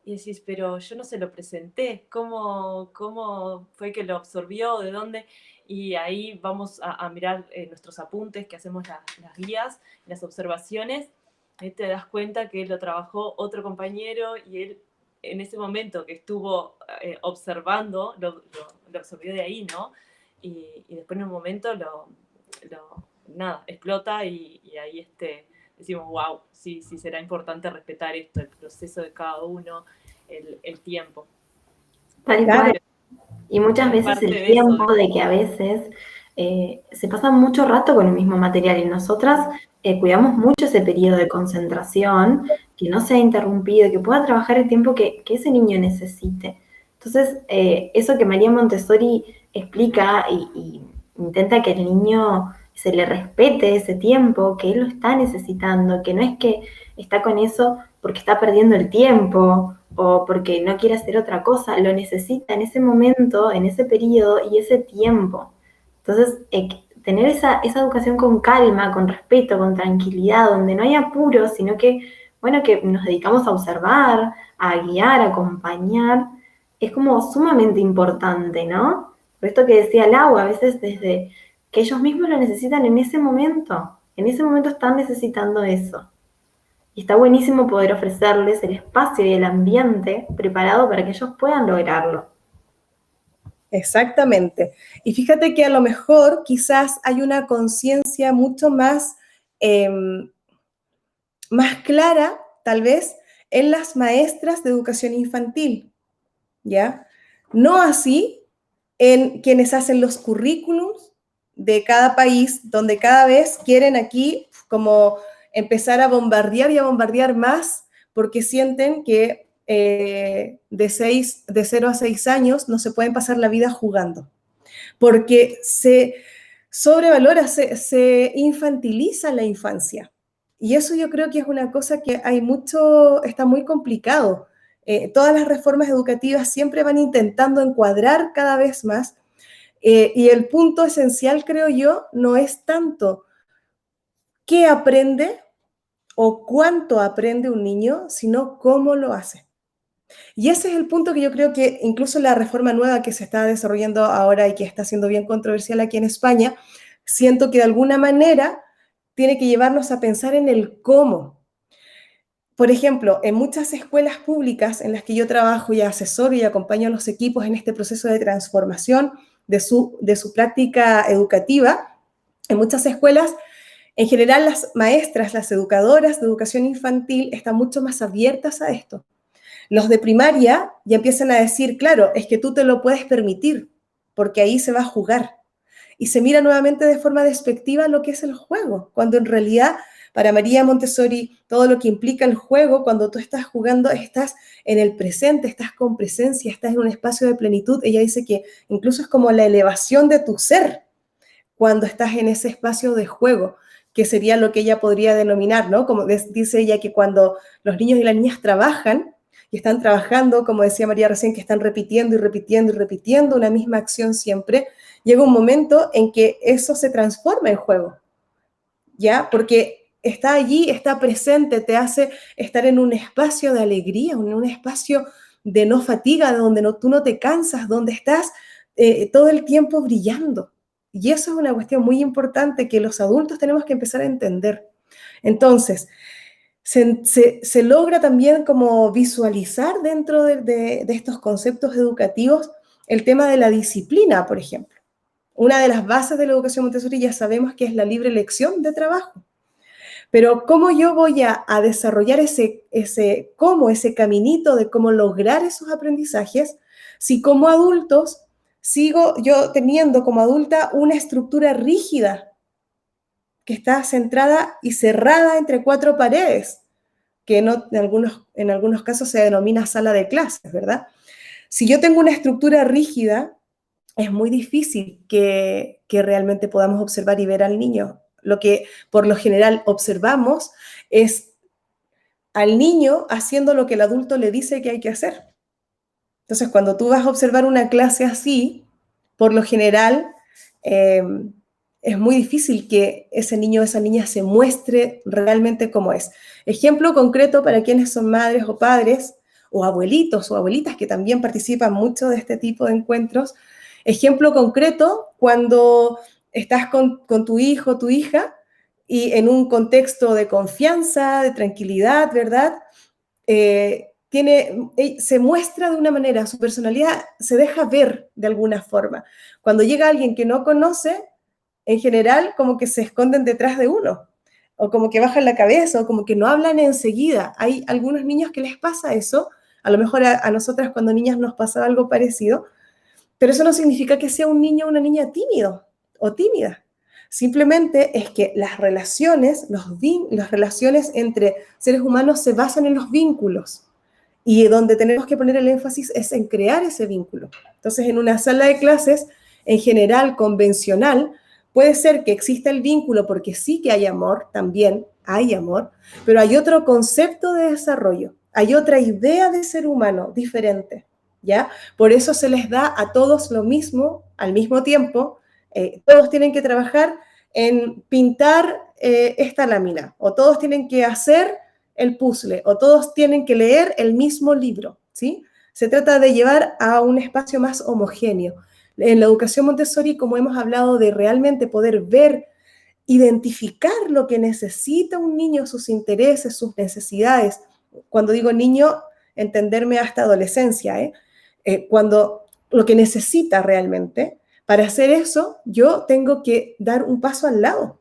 y decís, pero yo no se lo presenté, ¿cómo fue que lo absorbió? ¿De dónde? Y ahí vamos a mirar nuestros apuntes, que hacemos las guías, las observaciones, te das cuenta que lo trabajó otro compañero y él en ese momento que estuvo observando, lo absorbió de ahí, ¿no? Y después en un momento nada, explota y ahí decimos, wow, sí será importante respetar esto, el proceso de cada uno, el tiempo. Tal Claro. cual. Y muchas veces Parte el de tiempo eso. de que a veces se pasa mucho rato con el mismo material y nosotras cuidamos mucho ese periodo de concentración, que no sea interrumpido, que pueda trabajar el tiempo que ese niño necesite. Entonces, eso que María Montessori explica y intenta que el niño se le respete ese tiempo, que él lo está necesitando, que no es que está con eso porque está perdiendo el tiempo o porque no quiere hacer otra cosa, lo necesita en ese momento, en ese periodo y ese tiempo. Entonces, tener esa educación con calma, con respeto, con tranquilidad, donde no hay apuro, sino que, bueno, que nos dedicamos a observar, a guiar, a acompañar, es como sumamente importante, ¿no? Por esto que decía Lau, a veces desde que ellos mismos lo necesitan en ese momento están necesitando eso. Y está buenísimo poder ofrecerles el espacio y el ambiente preparado para que ellos puedan lograrlo. Exactamente. Y fíjate que a lo mejor quizás hay una conciencia mucho más clara, tal vez, en las maestras de educación infantil, ¿ya? No así en quienes hacen los currículums de cada país, donde cada vez quieren aquí como empezar a bombardear y a bombardear más, porque sienten que de 0 a 6 años no se pueden pasar la vida jugando, porque se sobrevalora, se infantiliza la infancia. Y eso yo creo que es una cosa que está muy complicado. Todas las reformas educativas siempre van intentando encuadrar cada vez más, y el punto esencial, creo yo, no es tanto qué aprende o cuánto aprende un niño, sino cómo lo hace. Y ese es el punto que yo creo que incluso la reforma nueva que se está desarrollando ahora y que está siendo bien controversial aquí en España, siento que de alguna manera tiene que llevarnos a pensar en el cómo. Por ejemplo, en muchas escuelas públicas en las que yo trabajo y asesoro y acompaño a los equipos en este proceso de transformación de su práctica educativa, en muchas escuelas, en general las maestras, las educadoras de educación infantil están mucho más abiertas a esto. Los de primaria ya empiezan a decir, claro, es que tú te lo puedes permitir, porque ahí se va a jugar. Y se mira nuevamente de forma despectiva lo que es el juego, cuando en realidad para María Montessori todo lo que implica el juego, cuando tú estás jugando, estás en el presente, estás con presencia, estás en un espacio de plenitud. Ella dice que incluso es como la elevación de tu ser cuando estás en ese espacio de juego, que sería lo que ella podría denominar, ¿no? Como dice ella, que cuando los niños y las niñas trabajan, y están trabajando, como decía María recién, que están repitiendo y repitiendo y repitiendo una misma acción siempre, llega un momento en que eso se transforma en juego, ¿ya? Porque está allí, está presente, te hace estar en un espacio de alegría, en un espacio de no fatiga, donde tú no te cansas, donde estás todo el tiempo brillando. Y eso es una cuestión muy importante que los adultos tenemos que empezar a entender. Entonces, se logra también como visualizar dentro de estos conceptos educativos el tema de la disciplina, por ejemplo. Una de las bases de la educación Montessori ya sabemos que es la libre elección de trabajo. Pero ¿cómo yo voy a desarrollar ese caminito de cómo lograr esos aprendizajes si como adultos sigo yo teniendo como adulta una estructura rígida que está centrada y cerrada entre cuatro paredes, que en algunos casos se denomina sala de clases, ¿verdad? Si yo tengo una estructura rígida, es muy difícil que realmente podamos observar y ver al niño. Lo que por lo general observamos es al niño haciendo lo que el adulto le dice que hay que hacer. Entonces, cuando tú vas a observar una clase así, por lo general es muy difícil que ese niño o esa niña se muestre realmente como es. Ejemplo concreto para quienes son madres o padres, o abuelitos o abuelitas que también participan mucho de este tipo de encuentros. Ejemplo concreto, cuando estás con tu hijo, tu hija, y en un contexto de confianza, de tranquilidad, ¿verdad? Se muestra de una manera, su personalidad se deja ver de alguna forma. Cuando llega alguien que no conoce, en general como que se esconden detrás de uno, o como que bajan la cabeza, o como que no hablan enseguida. Hay algunos niños que les pasa eso, a lo mejor a nosotras cuando niñas nos pasaba algo parecido, pero eso no significa que sea un niño o una niña tímido o tímida. Simplemente es que las relaciones entre seres humanos se basan en los vínculos. Y donde tenemos que poner el énfasis es en crear ese vínculo. Entonces, en una sala de clases, en general, convencional, puede ser que exista el vínculo porque sí que hay amor, también hay amor, pero hay otro concepto de desarrollo, hay otra idea de ser humano diferente, ¿ya? Por eso se les da a todos lo mismo al mismo tiempo. Todos tienen que trabajar en pintar esta lámina, o todos tienen que hacer el puzzle, o todos tienen que leer el mismo libro, ¿sí? Se trata de llevar a un espacio más homogéneo. En la educación Montessori, como hemos hablado de realmente poder ver, identificar lo que necesita un niño, sus intereses, sus necesidades. Cuando digo niño, entenderme hasta adolescencia, cuando lo que necesita realmente. Para hacer eso, yo tengo que dar un paso al lado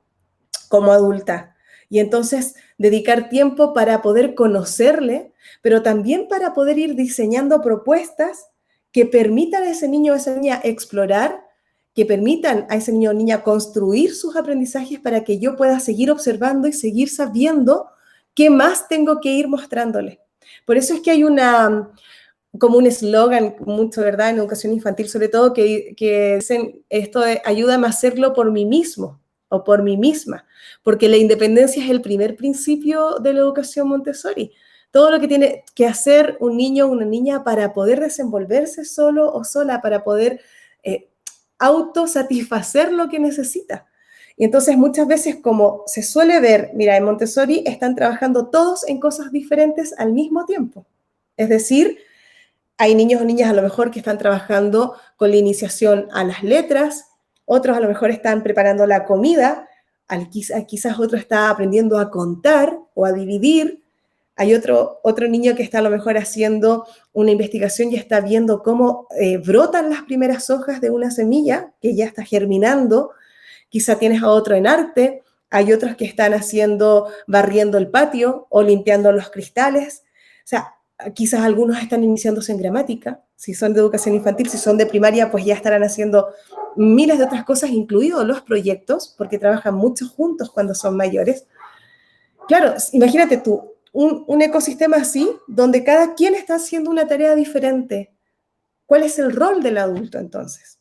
como adulta. Y entonces dedicar tiempo para poder conocerle, pero también para poder ir diseñando propuestas que permitan a ese niño o a esa niña explorar, que permitan a ese niño o niña construir sus aprendizajes para que yo pueda seguir observando y seguir sabiendo qué más tengo que ir mostrándole. Por eso es que hay como un eslogan mucho, ¿verdad?, en educación infantil sobre todo, que dicen esto de ayúdame a hacerlo por mí mismo o por mí misma, porque la independencia es el primer principio de la educación Montessori. Todo lo que tiene que hacer un niño o una niña para poder desenvolverse solo o sola, para poder autosatisfacer lo que necesita. Y entonces muchas veces, como se suele ver, mira, en Montessori están trabajando todos en cosas diferentes al mismo tiempo. Es decir, hay niños o niñas a lo mejor que están trabajando con la iniciación a las letras, otros a lo mejor están preparando la comida, quizás otro está aprendiendo a contar o a dividir, hay otro niño que está a lo mejor haciendo una investigación y está viendo cómo brotan las primeras hojas de una semilla que ya está germinando, quizá tienes a otro en arte, hay otros que están barriendo el patio o limpiando los cristales, o sea, quizás algunos están iniciándose en gramática, si son de educación infantil, si son de primaria, pues ya estarán haciendo miles de otras cosas, incluidos los proyectos, porque trabajan mucho juntos cuando son mayores. Claro, imagínate tú, un ecosistema así, donde cada quien está haciendo una tarea diferente. ¿Cuál es el rol del adulto entonces?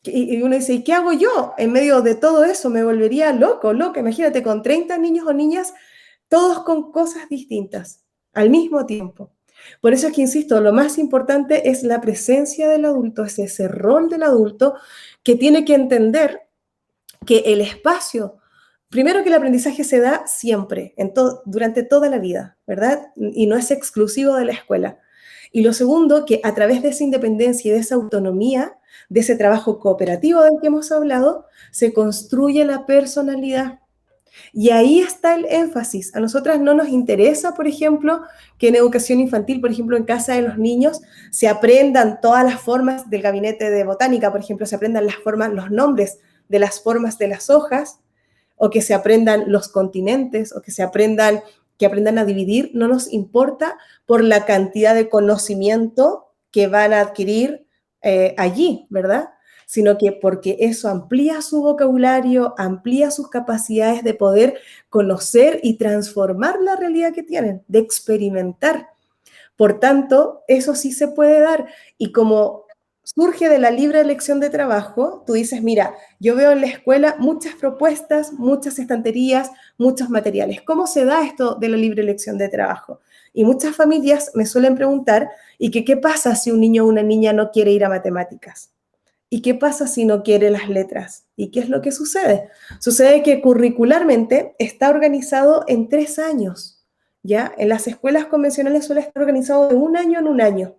Y uno dice, ¿y qué hago yo? En medio de todo eso me volvería loca. Imagínate, con 30 niños o niñas, todos con cosas distintas, al mismo tiempo. Por eso es que, insisto, lo más importante es la presencia del adulto, es ese rol del adulto que tiene que entender que el espacio, primero que el aprendizaje se da siempre, durante toda la vida, ¿verdad? Y no es exclusivo de la escuela. Y lo segundo, que a través de esa independencia y de esa autonomía, de ese trabajo cooperativo del que hemos hablado, se construye la personalidad. Y ahí está el énfasis. A nosotras no nos interesa, por ejemplo, que en educación infantil, por ejemplo, en casa de los niños, se aprendan todas las formas del gabinete de botánica, por ejemplo, se aprendan las formas, los nombres de las formas de las hojas, o que se aprendan los continentes, o que aprendan a dividir. No nos importa por la cantidad de conocimiento que van a adquirir allí, ¿verdad? Sino que porque eso amplía su vocabulario, amplía sus capacidades de poder conocer y transformar la realidad que tienen, de experimentar. Por tanto, eso sí se puede dar. Y como surge de la libre elección de trabajo, tú dices, mira, yo veo en la escuela muchas propuestas, muchas estanterías, muchos materiales. ¿Cómo se da esto de la libre elección de trabajo? Y muchas familias me suelen preguntar, ¿y qué pasa si un niño o una niña no quiere ir a matemáticas? ¿Y qué pasa si no quiere las letras? ¿Y qué es lo que sucede? Sucede que curricularmente está organizado en 3 años, ¿ya? En las escuelas convencionales suele estar organizado de un año en un año.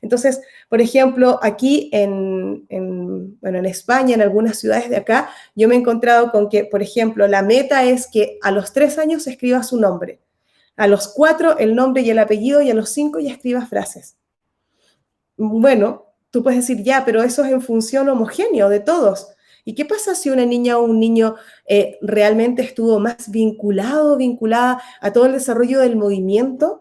Entonces, por ejemplo, aquí bueno, en España, en algunas ciudades de acá, yo me he encontrado con que, por ejemplo, la meta es que a los 3 años se escriba su nombre, a los 4 el nombre y el apellido, y a los 5 ya escriba frases. Bueno, tú puedes decir, ya, pero eso es en función homogéneo de todos. ¿Y qué pasa si una niña o un niño realmente estuvo más vinculada a todo el desarrollo del movimiento,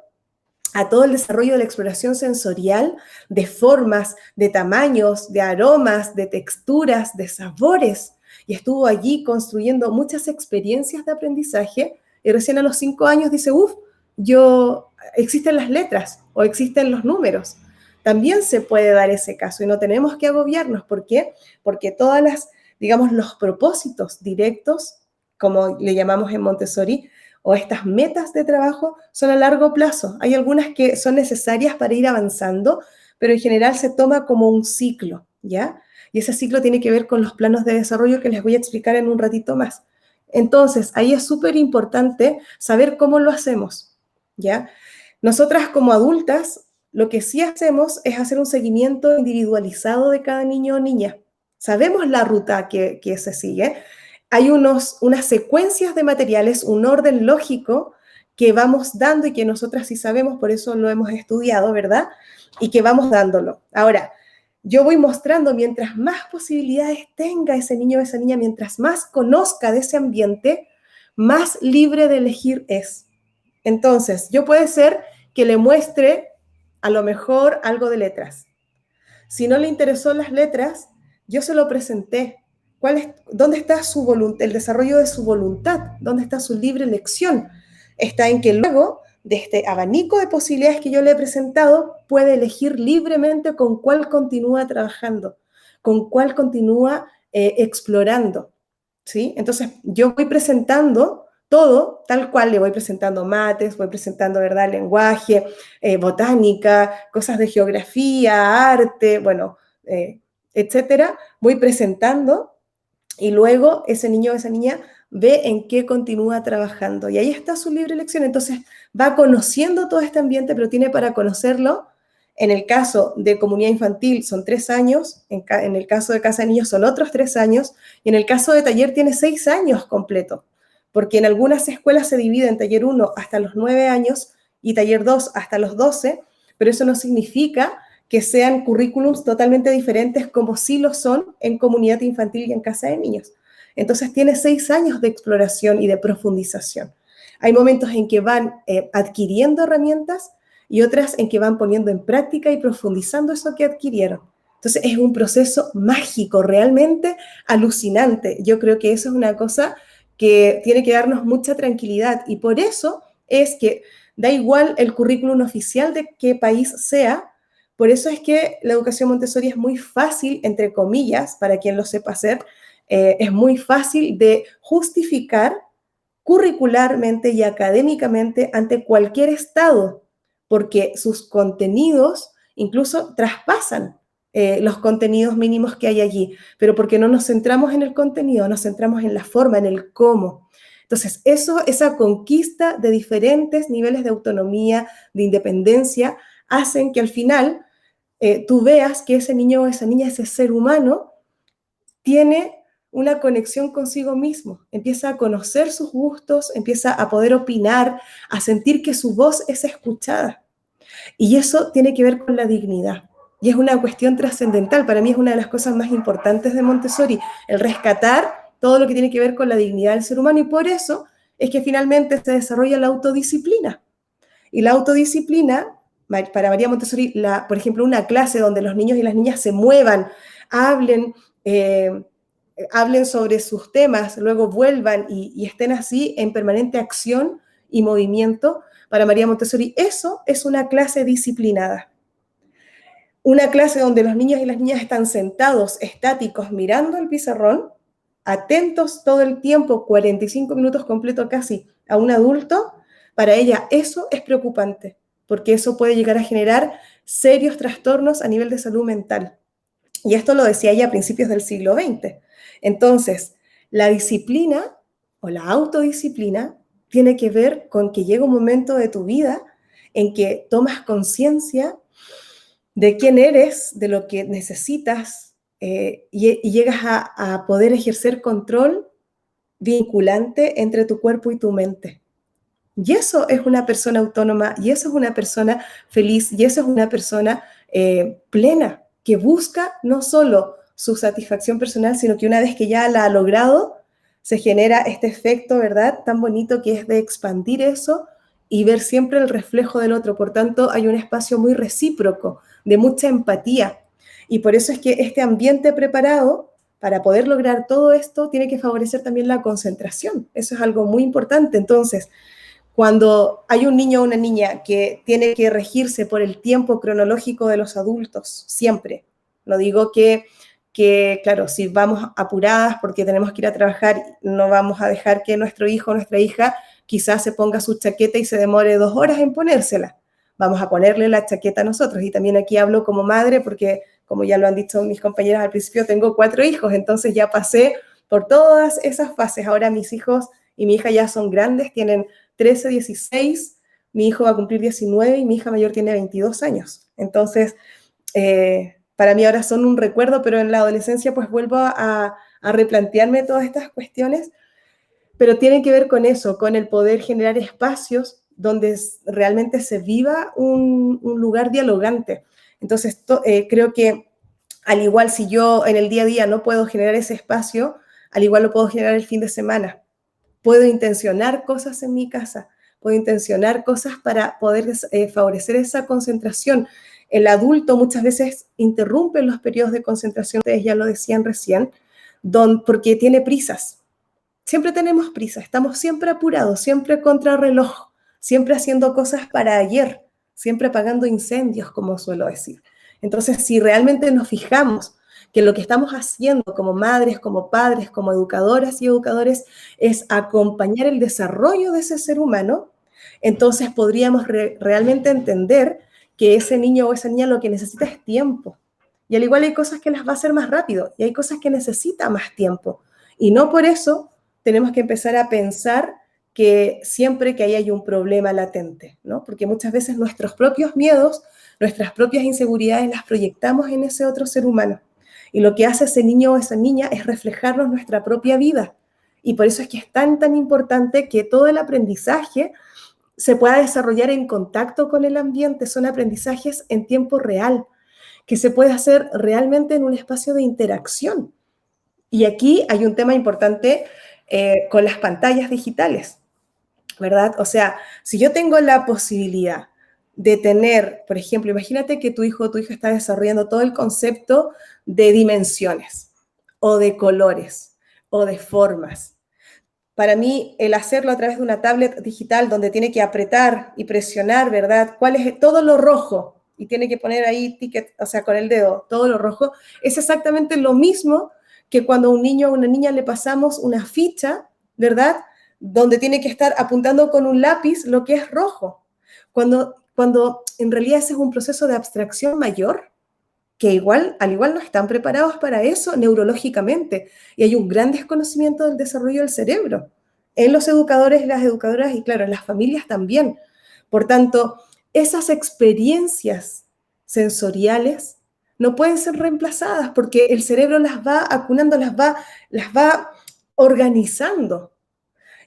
a todo el desarrollo de la exploración sensorial, de formas, de tamaños, de aromas, de texturas, de sabores, y estuvo allí construyendo muchas experiencias de aprendizaje, y recién a los 5 años dice, existen las letras o existen los números? También se puede dar ese caso y no tenemos que agobiarnos. ¿Por qué? Porque digamos, los propósitos directos, como le llamamos en Montessori, o estas metas de trabajo, son a largo plazo. Hay algunas que son necesarias para ir avanzando, pero en general se toma como un ciclo, ¿ya? Y ese ciclo tiene que ver con los planos de desarrollo que les voy a explicar en un ratito más. Entonces, ahí es súper importante saber cómo lo hacemos, ¿ya? Nosotras como adultas, lo que sí hacemos es hacer un seguimiento individualizado de cada niño o niña. Sabemos la ruta que se sigue. Hay unas secuencias de materiales, un orden lógico que vamos dando y que nosotras sí sabemos, por eso lo hemos estudiado, ¿verdad? Y que vamos dándolo. Ahora, yo voy mostrando, mientras más posibilidades tenga ese niño o esa niña, mientras más conozca de ese ambiente, más libre de elegir es. Entonces, yo puede ser que le muestre a lo mejor algo de letras. Si no le interesó las letras, yo se lo presenté. ¿Dónde está el desarrollo de su voluntad? ¿Dónde está su libre elección? Está en que luego de este abanico de posibilidades que yo le he presentado, puede elegir libremente con cuál continúa trabajando, con cuál continúa explorando, ¿sí? Entonces, yo voy presentando todo tal cual, le voy presentando mates, voy presentando, ¿verdad?, lenguaje, botánica, cosas de geografía, arte, bueno, etcétera. Voy presentando y luego ese niño o esa niña ve en qué continúa trabajando. Y ahí está su libre elección. Entonces, va conociendo todo este ambiente, pero tiene para conocerlo. En el caso de comunidad infantil son 3 años, en el caso de casa de niños son otros 3 años, y en el caso de taller tiene 6 años completo, porque en algunas escuelas se divide en taller 1 hasta los 9 años y taller 2 hasta los 12, pero eso no significa que sean currículums totalmente diferentes como sí lo son en comunidad infantil y en casa de niños. Entonces tiene 6 años de exploración y de profundización. Hay momentos en que van adquiriendo herramientas y otras en que van poniendo en práctica y profundizando eso que adquirieron. Entonces es un proceso mágico, realmente alucinante. Yo creo que eso es una cosa que tiene que darnos mucha tranquilidad, y por eso es que da igual el currículum oficial de qué país sea. Por eso es que la educación Montessori es muy fácil, entre comillas, para quien lo sepa hacer, es muy fácil de justificar curricularmente y académicamente ante cualquier estado, porque sus contenidos incluso traspasan los contenidos mínimos que hay allí, pero porque no nos centramos en el contenido, nos centramos en la forma, en el cómo. Entonces, esa conquista de diferentes niveles de autonomía, de independencia, hacen que al final tú veas que ese niño o esa niña, ese ser humano, tiene una conexión consigo mismo, empieza a conocer sus gustos, empieza a poder opinar, a sentir que su voz es escuchada. Y eso tiene que ver con la dignidad. Y es una cuestión trascendental. Para mí es una de las cosas más importantes de Montessori, el rescatar todo lo que tiene que ver con la dignidad del ser humano. Y por eso es que finalmente se desarrolla la autodisciplina. Y la autodisciplina, para María Montessori, por ejemplo, una clase donde los niños y las niñas se muevan, hablen sobre sus temas, luego vuelvan y estén así en permanente acción y movimiento, para María Montessori eso es una clase disciplinada. Una clase donde los niños y las niñas están sentados, estáticos, mirando el pizarrón, atentos todo el tiempo, 45 minutos completo casi, a un adulto, para ella eso es preocupante, porque eso puede llegar a generar serios trastornos a nivel de salud mental. Y esto lo decía ella a principios del siglo XX. Entonces, la disciplina o la autodisciplina tiene que ver con que llega un momento de tu vida en que tomas conciencia de quién eres, de lo que necesitas, y llegas a poder ejercer control vinculante entre tu cuerpo y tu mente. Y eso es una persona autónoma, y eso es una persona feliz, y eso es una persona plena, que busca no solo su satisfacción personal, sino que una vez que ya la ha logrado, se genera este efecto, ¿verdad?, tan bonito que es de expandir eso y ver siempre el reflejo del otro. Por tanto, hay un espacio muy recíproco, de mucha empatía. Y por eso es que este ambiente preparado para poder lograr todo esto tiene que favorecer también la concentración. Eso es algo muy importante. Entonces, cuando hay un niño o una niña que tiene que regirse por el tiempo cronológico de los adultos, siempre, no digo que claro, si vamos apuradas porque tenemos que ir a trabajar, no vamos a dejar que nuestro hijo o nuestra hija quizás se ponga su chaqueta y se demore 2 horas en ponérsela. Vamos a ponerle la chaqueta a nosotros. Y también aquí hablo como madre porque, como ya lo han dicho mis compañeras al principio, tengo 4 hijos, entonces ya pasé por todas esas fases. Ahora mis hijos y mi hija ya son grandes, tienen 13, 16, mi hijo va a cumplir 19 y mi hija mayor tiene 22 años. Entonces, para mí ahora son un recuerdo, pero en la adolescencia pues vuelvo a replantearme todas estas cuestiones, pero tienen que ver con eso, con el poder generar espacios donde realmente se viva un lugar dialogante. Entonces, creo que al igual si yo en el día a día no puedo generar ese espacio, al igual lo puedo generar el fin de semana. Puedo intencionar cosas en mi casa, puedo intencionar cosas para poder favorecer esa concentración. El adulto muchas veces interrumpe los periodos de concentración, ustedes ya lo decían recién, porque tiene prisas. Siempre tenemos prisa, estamos siempre apurados, siempre contra reloj, siempre haciendo cosas para ayer, siempre apagando incendios, como suelo decir. Entonces, si realmente nos fijamos que lo que estamos haciendo como madres, como padres, como educadoras y educadores es acompañar el desarrollo de ese ser humano, entonces podríamos realmente entender que ese niño o esa niña lo que necesita es tiempo. Y al igual hay cosas que las va a hacer más rápido y hay cosas que necesita más tiempo. Y no por eso tenemos que empezar a pensar que siempre que ahí hay un problema latente, ¿no? Porque muchas veces nuestros propios miedos, nuestras propias inseguridades las proyectamos en ese otro ser humano. Y lo que hace ese niño o esa niña es reflejarnos nuestra propia vida. Y por eso es que es tan importante que todo el aprendizaje se pueda desarrollar en contacto con el ambiente. Son aprendizajes en tiempo real, que se puede hacer realmente en un espacio de interacción. Y aquí hay un tema importante con las pantallas digitales, ¿verdad? O sea, si yo tengo la posibilidad de tener, por ejemplo, imagínate que tu hijo o tu hija está desarrollando todo el concepto de dimensiones, o de colores, o de formas. Para mí, el hacerlo a través de una tablet digital donde tiene que apretar y presionar, ¿verdad? ¿Cuál es todo lo rojo? Y tiene que poner ahí ticket, o sea, con el dedo, todo lo rojo. Es exactamente lo mismo que cuando a un niño o una niña le pasamos una ficha, ¿verdad?, donde tiene que estar apuntando con un lápiz lo que es rojo. Cuando en realidad ese es un proceso de abstracción mayor, que al igual no están preparados para eso neurológicamente. Y hay un gran desconocimiento del desarrollo del cerebro en los educadores y las educadoras y, claro, en las familias también. Por tanto, esas experiencias sensoriales no pueden ser reemplazadas porque el cerebro las va acunando, las va organizando.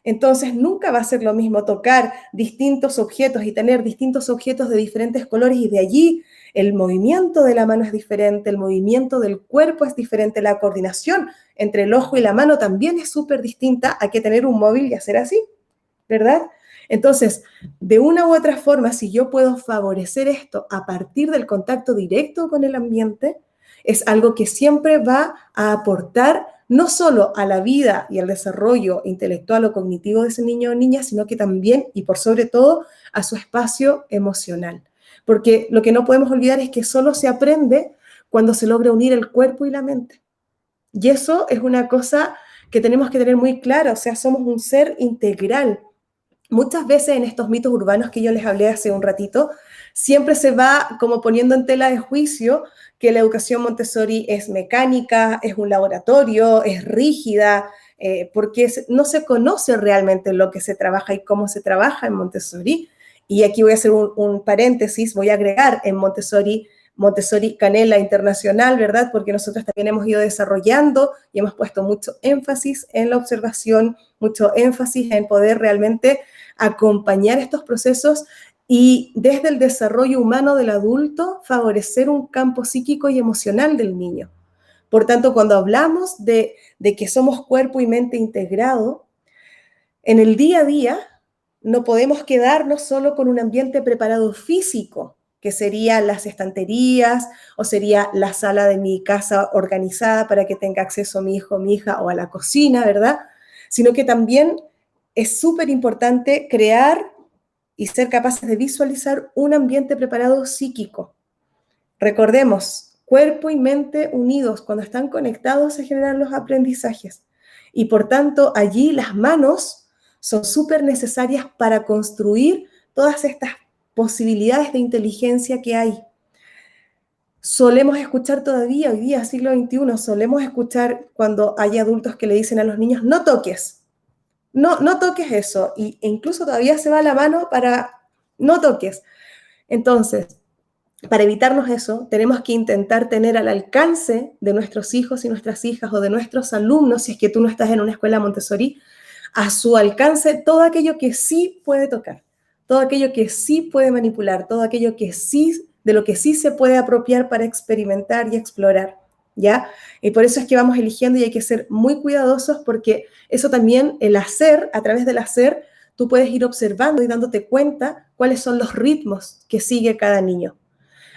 Entonces nunca va a ser lo mismo tocar distintos objetos y tener distintos objetos de diferentes colores y de allí el movimiento de la mano es diferente, el movimiento del cuerpo es diferente, la coordinación entre el ojo y la mano también es súper distinta a que tener un móvil y hacer así, ¿verdad? Entonces, de una u otra forma, si yo puedo favorecer esto a partir del contacto directo con el ambiente, es algo que siempre va a aportar no solo a la vida y al desarrollo intelectual o cognitivo de ese niño o niña, sino que también y por sobre todo a su espacio emocional. Porque lo que no podemos olvidar es que solo se aprende cuando se logra unir el cuerpo y la mente. Y eso es una cosa que tenemos que tener muy clara, o sea, somos un ser integral. Muchas veces en estos mitos urbanos que yo les hablé hace un ratito, siempre se va como poniendo en tela de juicio que la educación Montessori es mecánica, es un laboratorio, es rígida, porque no se conoce realmente lo que se trabaja y cómo se trabaja en Montessori. Y aquí voy a hacer un paréntesis, voy a agregar en Montessori Canela Internacional, ¿verdad? Porque nosotros también hemos ido desarrollando y hemos puesto mucho énfasis en la observación, mucho énfasis en poder realmente acompañar estos procesos y desde el desarrollo humano del adulto favorecer un campo psíquico y emocional del niño. Por tanto, cuando hablamos de que somos cuerpo y mente integrado, en el día a día no podemos quedarnos solo con un ambiente preparado físico, que serían las estanterías o sería la sala de mi casa organizada para que tenga acceso mi hijo, mi hija o a la cocina, ¿verdad? Sino que también es súper importante crear y ser capaces de visualizar un ambiente preparado psíquico. Recordemos, cuerpo y mente unidos, cuando están conectados se generan los aprendizajes. Y por tanto, allí las manos son súper necesarias para construir todas estas posibilidades de inteligencia que hay. Solemos escuchar todavía, hoy día, siglo XXI, solemos escuchar cuando hay adultos que le dicen a los niños, no toques, no toques eso, e incluso todavía se va la mano para no toques. Entonces, para evitarnos eso, tenemos que intentar tener al alcance de nuestros hijos y nuestras hijas o de nuestros alumnos, si es que tú no estás en una escuela Montessori, a su alcance todo aquello que sí puede tocar, todo aquello que sí puede manipular, todo aquello que sí, de lo que sí se puede apropiar para experimentar y explorar, ¿ya? Y por eso es que vamos eligiendo y hay que ser muy cuidadosos porque eso también, el hacer, a través del hacer, tú puedes ir observando y dándote cuenta cuáles son los ritmos que sigue cada niño.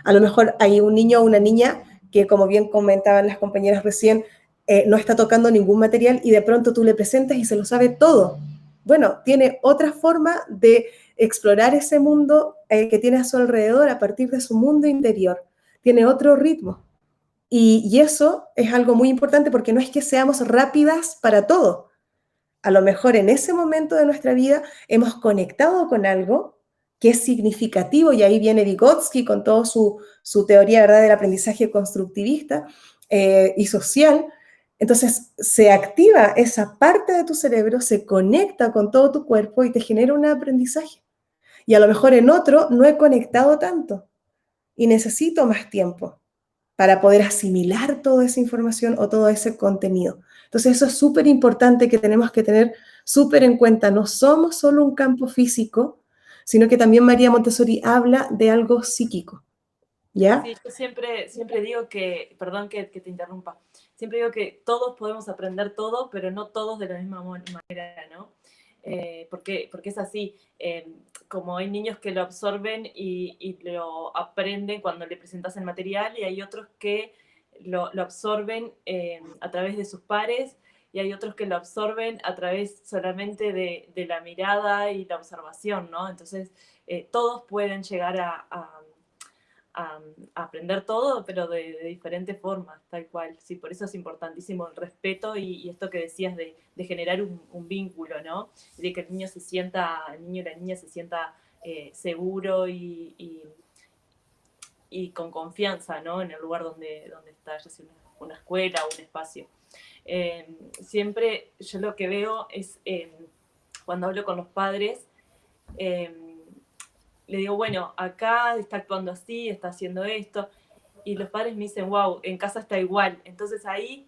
A lo mejor hay un niño o una niña que, como bien comentaban las compañeras recién, no está tocando ningún material y de pronto tú le presentas y se lo sabe todo. Bueno, tiene otra forma de explorar ese mundo que tiene a su alrededor a partir de su mundo interior. Tiene otro ritmo. Y eso es algo muy importante porque no es que seamos rápidas para todo. A lo mejor en ese momento de nuestra vida hemos conectado con algo que es significativo, y ahí viene Vygotsky con toda su teoría, ¿verdad?, del aprendizaje constructivista y social. Entonces se activa esa parte de tu cerebro, se conecta con todo tu cuerpo y te genera un aprendizaje. Y a lo mejor en otro no he conectado tanto y necesito más tiempo para poder asimilar toda esa información o todo ese contenido. Entonces eso es súper importante que tenemos que tener súper en cuenta. No somos solo un campo físico, sino que también María Montessori habla de algo psíquico, ¿ya? Sí, yo siempre digo que, perdón que te interrumpa, siempre digo que todos podemos aprender todo, pero no todos de la misma manera, ¿no? Porque es así, como hay niños que lo absorben y lo aprenden cuando le presentas el material y hay otros que lo absorben a través de sus pares y hay otros que lo absorben a través solamente de la mirada y la observación, ¿no? Entonces, todos pueden llegar a aprender todo, pero de diferentes formas, tal cual. Sí, por eso es importantísimo el respeto y esto que decías de generar un vínculo, ¿no? De que el niño y la niña se sienta seguro y con confianza, ¿no? En el lugar donde está, ya sea una escuela o un espacio. Siempre yo lo que veo es, cuando hablo con los padres, le digo, bueno, acá está actuando así, está haciendo esto, y los padres me dicen, wow, en casa está igual. Entonces ahí,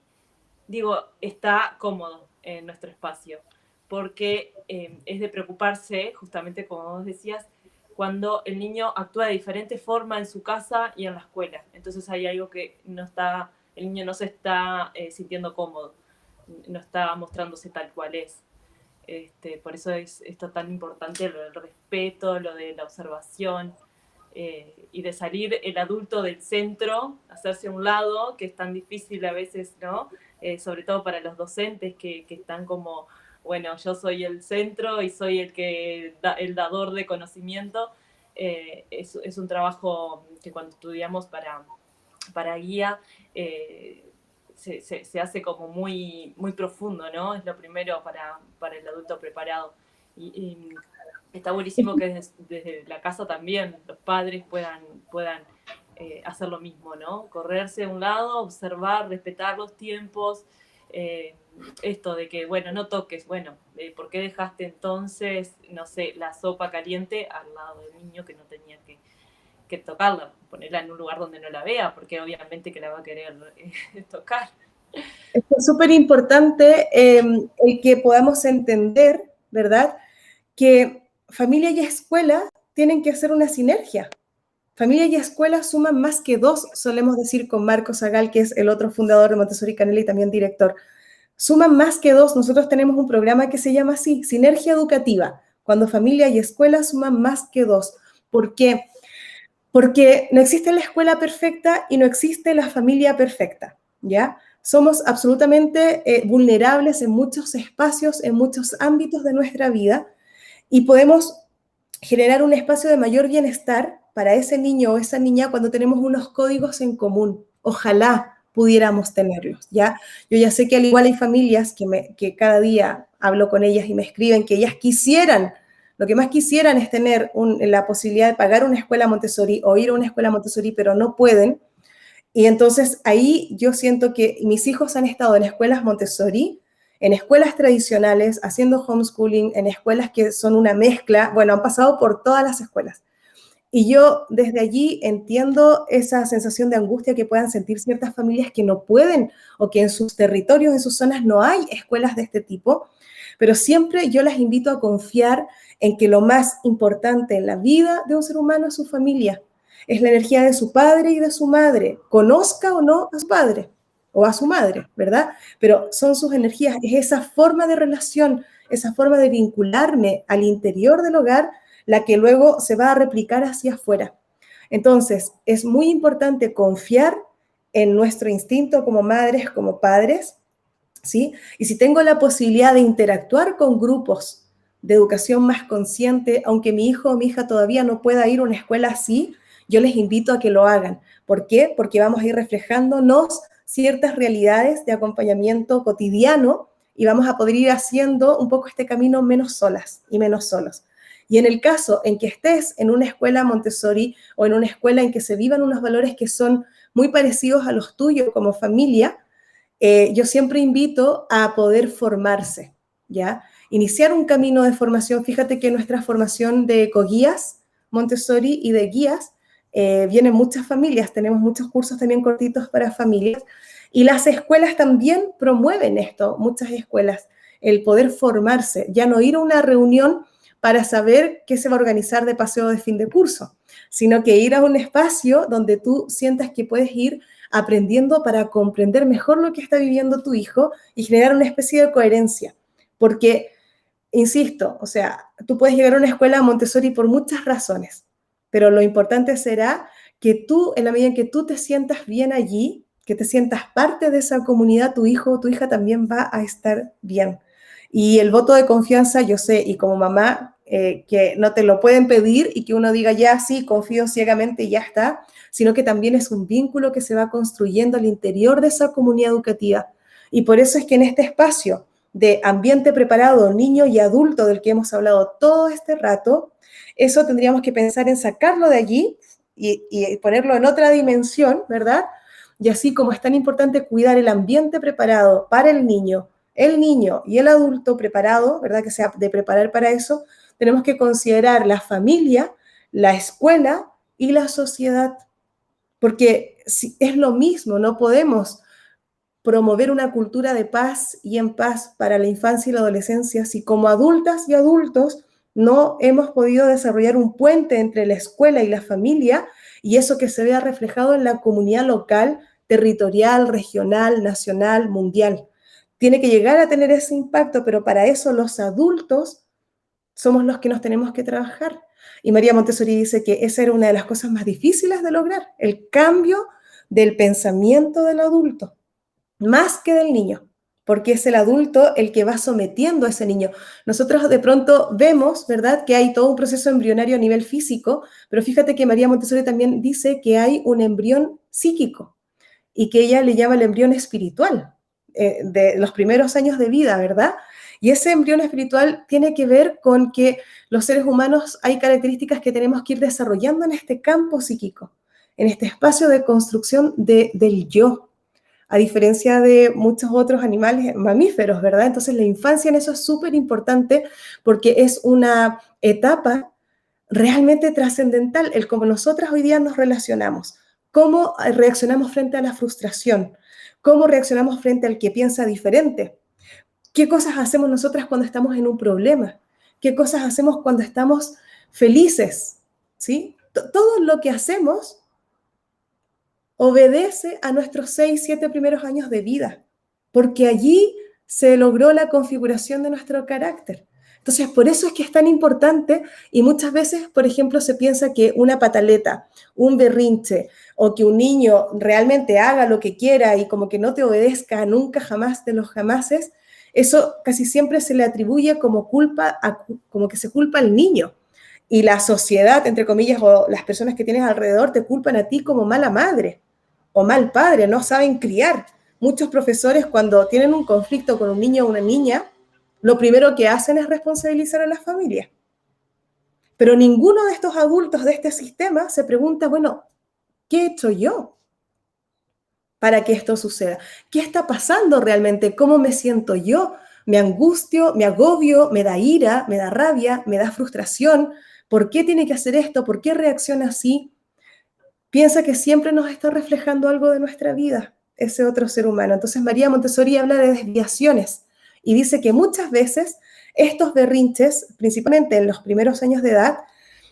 digo, está cómodo en nuestro espacio, porque es de preocuparse, justamente como vos decías, cuando el niño actúa de diferente forma en su casa y en la escuela. Entonces hay algo que no está, el niño no se está sintiendo cómodo, no está mostrándose tal cual es. Por eso es esto tan importante, lo del respeto, lo de la observación, y de salir el adulto del centro, hacerse a un lado, que es tan difícil a veces, ¿no? Sobre todo para los docentes que están como, bueno, yo soy el centro y soy el dador de conocimiento. Es un trabajo que cuando estudiamos para guía, se hace como muy, muy profundo, ¿no? Es lo primero para el adulto preparado. Y está buenísimo que desde la casa también los padres puedan hacer lo mismo, ¿no? Correrse de un lado, observar, respetar los tiempos, esto de que, bueno, no toques, bueno, ¿por qué dejaste entonces, no sé, la sopa caliente al lado del niño que no tenía que tocarla? Ponerla en un lugar donde no la vea, porque obviamente que la va a querer tocar. Es súper importante el que podamos entender, ¿verdad?, que familia y escuela tienen que hacer una sinergia. Familia y escuela suman más que dos, solemos decir con Marcos Agal, que es el otro fundador de Montessori Canela y también director. Suman más que dos. Nosotros tenemos un programa que se llama así, Sinergia Educativa, cuando familia y escuela suman más que dos. ¿Por qué? Porque no existe la escuela perfecta y no existe la familia perfecta, ¿ya? Somos absolutamente vulnerables en muchos espacios, en muchos ámbitos de nuestra vida, y podemos generar un espacio de mayor bienestar para ese niño o esa niña cuando tenemos unos códigos en común. Ojalá pudiéramos tenerlos, ¿ya? Yo ya sé que al igual hay familias que cada día hablo con ellas y me escriben que ellas quisieran, lo que más quisieran es tener la posibilidad de pagar una escuela Montessori o ir a una escuela Montessori, pero no pueden. Y entonces ahí yo siento que mis hijos han estado en escuelas Montessori, en escuelas tradicionales, haciendo homeschooling, en escuelas que son una mezcla, bueno, han pasado por todas las escuelas. Y yo desde allí entiendo esa sensación de angustia que puedan sentir ciertas familias que no pueden o que en sus territorios, en sus zonas no hay escuelas de este tipo, pero siempre yo las invito a confiar en que lo más importante en la vida de un ser humano es su familia, es la energía de su padre y de su madre, conozca o no a su padre o a su madre, ¿verdad? Pero son sus energías, es esa forma de relación, esa forma de vincularme al interior del hogar, la que luego se va a replicar hacia afuera. Entonces, es muy importante confiar en nuestro instinto como madres, como padres, ¿sí? Y si tengo la posibilidad de interactuar con grupos de educación más consciente, aunque mi hijo o mi hija todavía no pueda ir a una escuela así, yo les invito a que lo hagan. ¿Por qué? Porque vamos a ir reflejándonos ciertas realidades de acompañamiento cotidiano y vamos a poder ir haciendo un poco este camino menos solas y menos solos. Y en el caso en que estés en una escuela Montessori o en una escuela en que se vivan unos valores que son muy parecidos a los tuyos como familia, yo siempre invito a poder formarse, ¿ya? Iniciar un camino de formación. Fíjate que nuestra formación de coguías Montessori y de guías vienen muchas familias, tenemos muchos cursos también cortitos para familias, y las escuelas también promueven esto, muchas escuelas, el poder formarse, ya no ir a una reunión para saber qué se va a organizar de paseo de fin de curso, sino que ir a un espacio donde tú sientas que puedes ir aprendiendo para comprender mejor lo que está viviendo tu hijo y generar una especie de coherencia. Porque, insisto, o sea, tú puedes llegar a una escuela Montessori por muchas razones, pero lo importante será que tú, en la medida en que tú te sientas bien allí, que te sientas parte de esa comunidad, tu hijo o tu hija también va a estar bien. Y el voto de confianza, yo sé, y como mamá, que no te lo pueden pedir y que uno diga, ya, sí, confío ciegamente y ya está, sino que también es un vínculo que se va construyendo al interior de esa comunidad educativa. Y por eso es que en este espacio de ambiente preparado, niño y adulto, del que hemos hablado todo este rato, eso tendríamos que pensar en sacarlo de allí y ponerlo en otra dimensión, ¿verdad? Y así como es tan importante cuidar el ambiente preparado para el niño y el adulto preparado, ¿verdad? Que sea de preparar para eso, tenemos que considerar la familia la escuela y la sociedad. Porque es lo mismo, no podemos promover una cultura de paz y en paz para la infancia y la adolescencia si como adultas y adultos no hemos podido desarrollar un puente entre la escuela y la familia y eso que se vea reflejado en la comunidad local, territorial, regional, nacional, mundial. Tiene que llegar a tener ese impacto, pero para eso los adultos somos los que nos tenemos que trabajar. Y María Montessori dice que esa era una de las cosas más difíciles de lograr, el cambio del pensamiento del adulto, más que del niño, porque es el adulto el que va sometiendo a ese niño. Nosotros de pronto vemos, ¿verdad?, que hay todo un proceso embrionario a nivel físico, pero fíjate que María Montessori también dice que hay un embrión psíquico y que ella le llama el embrión espiritual de los primeros años de vida, ¿verdad? Y ese embrión espiritual tiene que ver con que los seres humanos hay características que tenemos que ir desarrollando en este campo psíquico, en este espacio de construcción del yo, a diferencia de muchos otros animales mamíferos, ¿verdad? Entonces la infancia en eso es súper importante porque es una etapa realmente trascendental, el cómo nosotras hoy día nos relacionamos, cómo reaccionamos frente a la frustración, cómo reaccionamos frente al que piensa diferente, qué cosas hacemos nosotras cuando estamos en un problema, qué cosas hacemos cuando estamos felices, ¿sí? Todo lo que hacemos obedece a nuestros 6, 7 primeros años de vida, porque allí se logró la configuración de nuestro carácter. Entonces, por eso es que es tan importante y muchas veces, por ejemplo, se piensa que una pataleta, un berrinche o que un niño realmente haga lo que quiera y como que no te obedezca nunca jamás de los jamases, eso casi siempre se le atribuye como culpa, como que se culpa al niño. Y la sociedad, entre comillas, o las personas que tienes alrededor te culpan a ti como mala madre o mal padre, no saben criar. Muchos profesores cuando tienen un conflicto con un niño o una niña, lo primero que hacen es responsabilizar a la familia. Pero ninguno de estos adultos de este sistema se pregunta, bueno, ¿qué he hecho yo para que esto suceda? ¿Qué está pasando realmente? ¿Cómo me siento yo? ¿Me angustio? ¿Me agobio? ¿Me da ira? ¿Me da rabia? ¿Me da frustración? ¿Por qué tiene que hacer esto? ¿Por qué reacciona así? Piensa que siempre nos está reflejando algo de nuestra vida, ese otro ser humano. Entonces María Montessori habla de desviaciones y dice que muchas veces estos berrinches, principalmente en los primeros años de edad,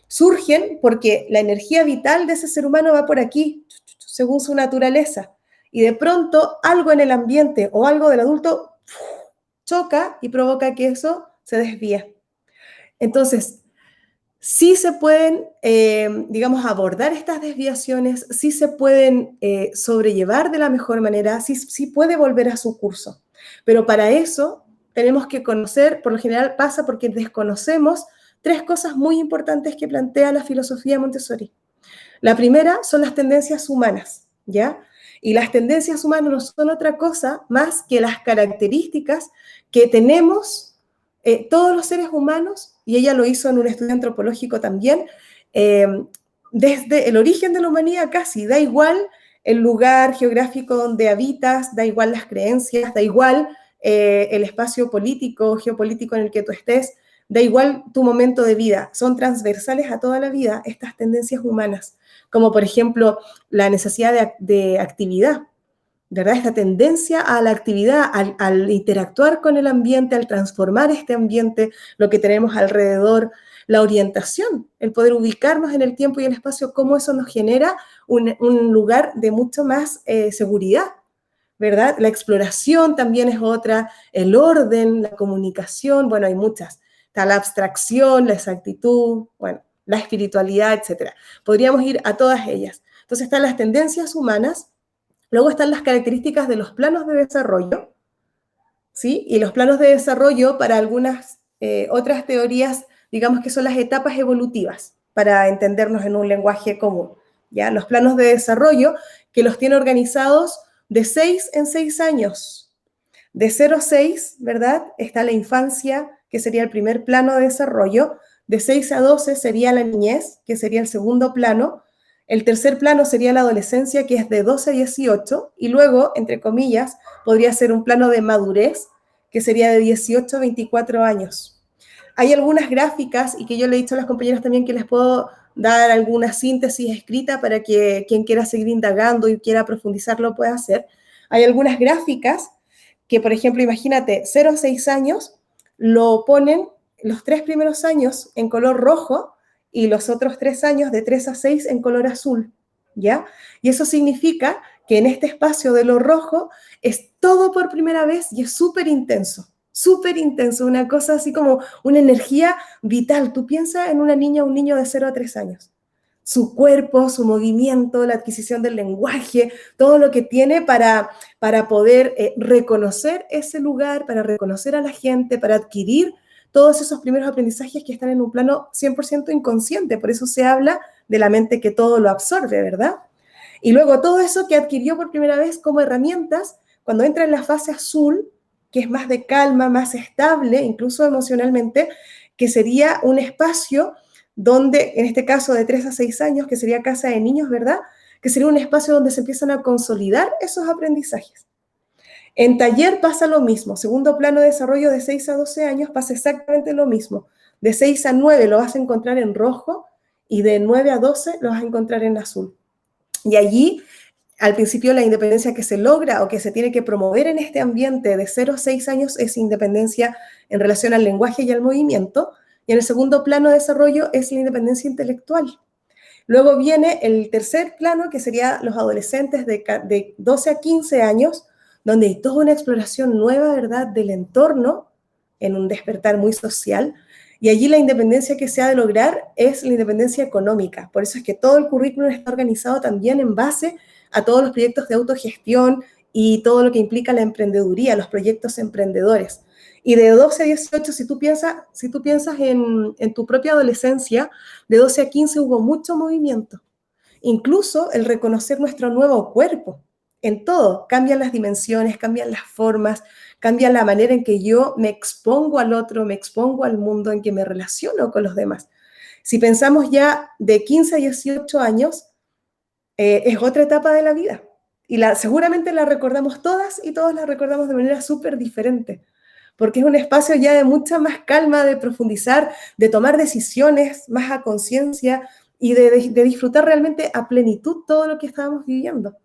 surgen porque la energía vital de ese ser humano va por aquí, según su naturaleza, y de pronto algo en el ambiente o algo del adulto choca y provoca que eso se desvíe. Entonces, sí se pueden, digamos, abordar estas desviaciones, sí se pueden sobrellevar de la mejor manera, sí puede volver a su curso. Pero para eso tenemos que conocer, por lo general pasa porque desconocemos 3 cosas muy importantes que plantea la filosofía Montessori. La primera son las tendencias humanas, ¿ya? Y las tendencias humanas no son otra cosa más que las características que tenemos todos los seres humanos, y ella lo hizo en un estudio antropológico también, desde el origen de la humanidad casi, da igual el lugar geográfico donde habitas, da igual las creencias, da igual el espacio político, geopolítico en el que tú estés, da igual tu momento de vida, son transversales a toda la vida estas tendencias humanas, como por ejemplo la necesidad de actividad, ¿verdad? Esta tendencia a la actividad, al interactuar con el ambiente, al transformar este ambiente, lo que tenemos alrededor, la orientación, el poder ubicarnos en el tiempo y el espacio, cómo eso nos genera un lugar de mucho más seguridad, ¿verdad? La exploración también es otra, el orden, la comunicación, bueno, hay muchas. Está la abstracción, la exactitud, bueno, la espiritualidad, etc. Podríamos ir a todas ellas. Entonces están las tendencias humanas, luego están las características de los planos de desarrollo, ¿sí? Y los planos de desarrollo para algunas otras teorías, digamos que son las etapas evolutivas, para entendernos en un lenguaje común, ¿ya? Los planos de desarrollo que los tiene organizados de 6 en 6 años. De 0 a 6, ¿verdad? Está la infancia, que sería el primer plano de desarrollo. De 6 a 12 sería la niñez, que sería el segundo plano. El tercer plano sería la adolescencia, que es de 12 a 18. Y luego, entre comillas, podría ser un plano de madurez, que sería de 18 a 24 años. Hay algunas gráficas, y que yo le he dicho a las compañeras también que les puedo dar alguna síntesis escrita para que quien quiera seguir indagando y quiera profundizar lo pueda hacer. Hay algunas gráficas que, por ejemplo, imagínate, 0 a 6 años lo ponen los 3 primeros años en color rojo y los otros 3 años de 3 a 6 en color azul, ¿ya? Y eso significa que en este espacio de lo rojo es todo por primera vez y es súper intenso, una cosa así como una energía vital. Tú piensas en una niña o un niño de 0 a 3 años. Su cuerpo, su movimiento, la adquisición del lenguaje, todo lo que tiene para poder reconocer ese lugar, para reconocer a la gente, para adquirir todos esos primeros aprendizajes que están en un plano 100% inconsciente. Por eso se habla de la mente que todo lo absorbe, ¿verdad? Y luego todo eso que adquirió por primera vez como herramientas, cuando entra en la fase azul, que es más de calma, más estable, incluso emocionalmente, que sería un espacio donde, en este caso de 3 a 6 años, que sería casa de niños, ¿verdad? Que sería un espacio donde se empiezan a consolidar esos aprendizajes. En taller pasa lo mismo. Segundo plano de desarrollo de 6 a 12 años pasa exactamente lo mismo. De 6 a 9 lo vas a encontrar en rojo y de 9 a 12 lo vas a encontrar en azul. Y allí, al principio, la independencia que se logra o que se tiene que promover en este ambiente de 0 a 6 años es independencia en relación al lenguaje y al movimiento. Y en el segundo plano de desarrollo es la independencia intelectual. Luego viene el tercer plano, que sería los adolescentes de 12 a 15 años, donde hay toda una exploración nueva, ¿verdad?, del entorno, en un despertar muy social. Y allí la independencia que se ha de lograr es la independencia económica. Por eso es que todo el currículum está organizado también en base a todos los proyectos de autogestión y todo lo que implica la emprendeduría, los proyectos emprendedores. Y de 12 a 18, si tú piensas en tu propia adolescencia, de 12 a 15 hubo mucho movimiento. Incluso el reconocer nuestro nuevo cuerpo. En todo, cambian las dimensiones, cambian las formas, cambia la manera en que yo me expongo al otro, me expongo al mundo, en que me relaciono con los demás. Si pensamos ya de 15 a 18 años, es otra etapa de la vida. Y seguramente la recordamos todas y todos la recordamos de manera súper diferente. Porque es un espacio ya de mucha más calma, de profundizar, de tomar decisiones más a conciencia y de disfrutar realmente a plenitud todo lo que estábamos viviendo.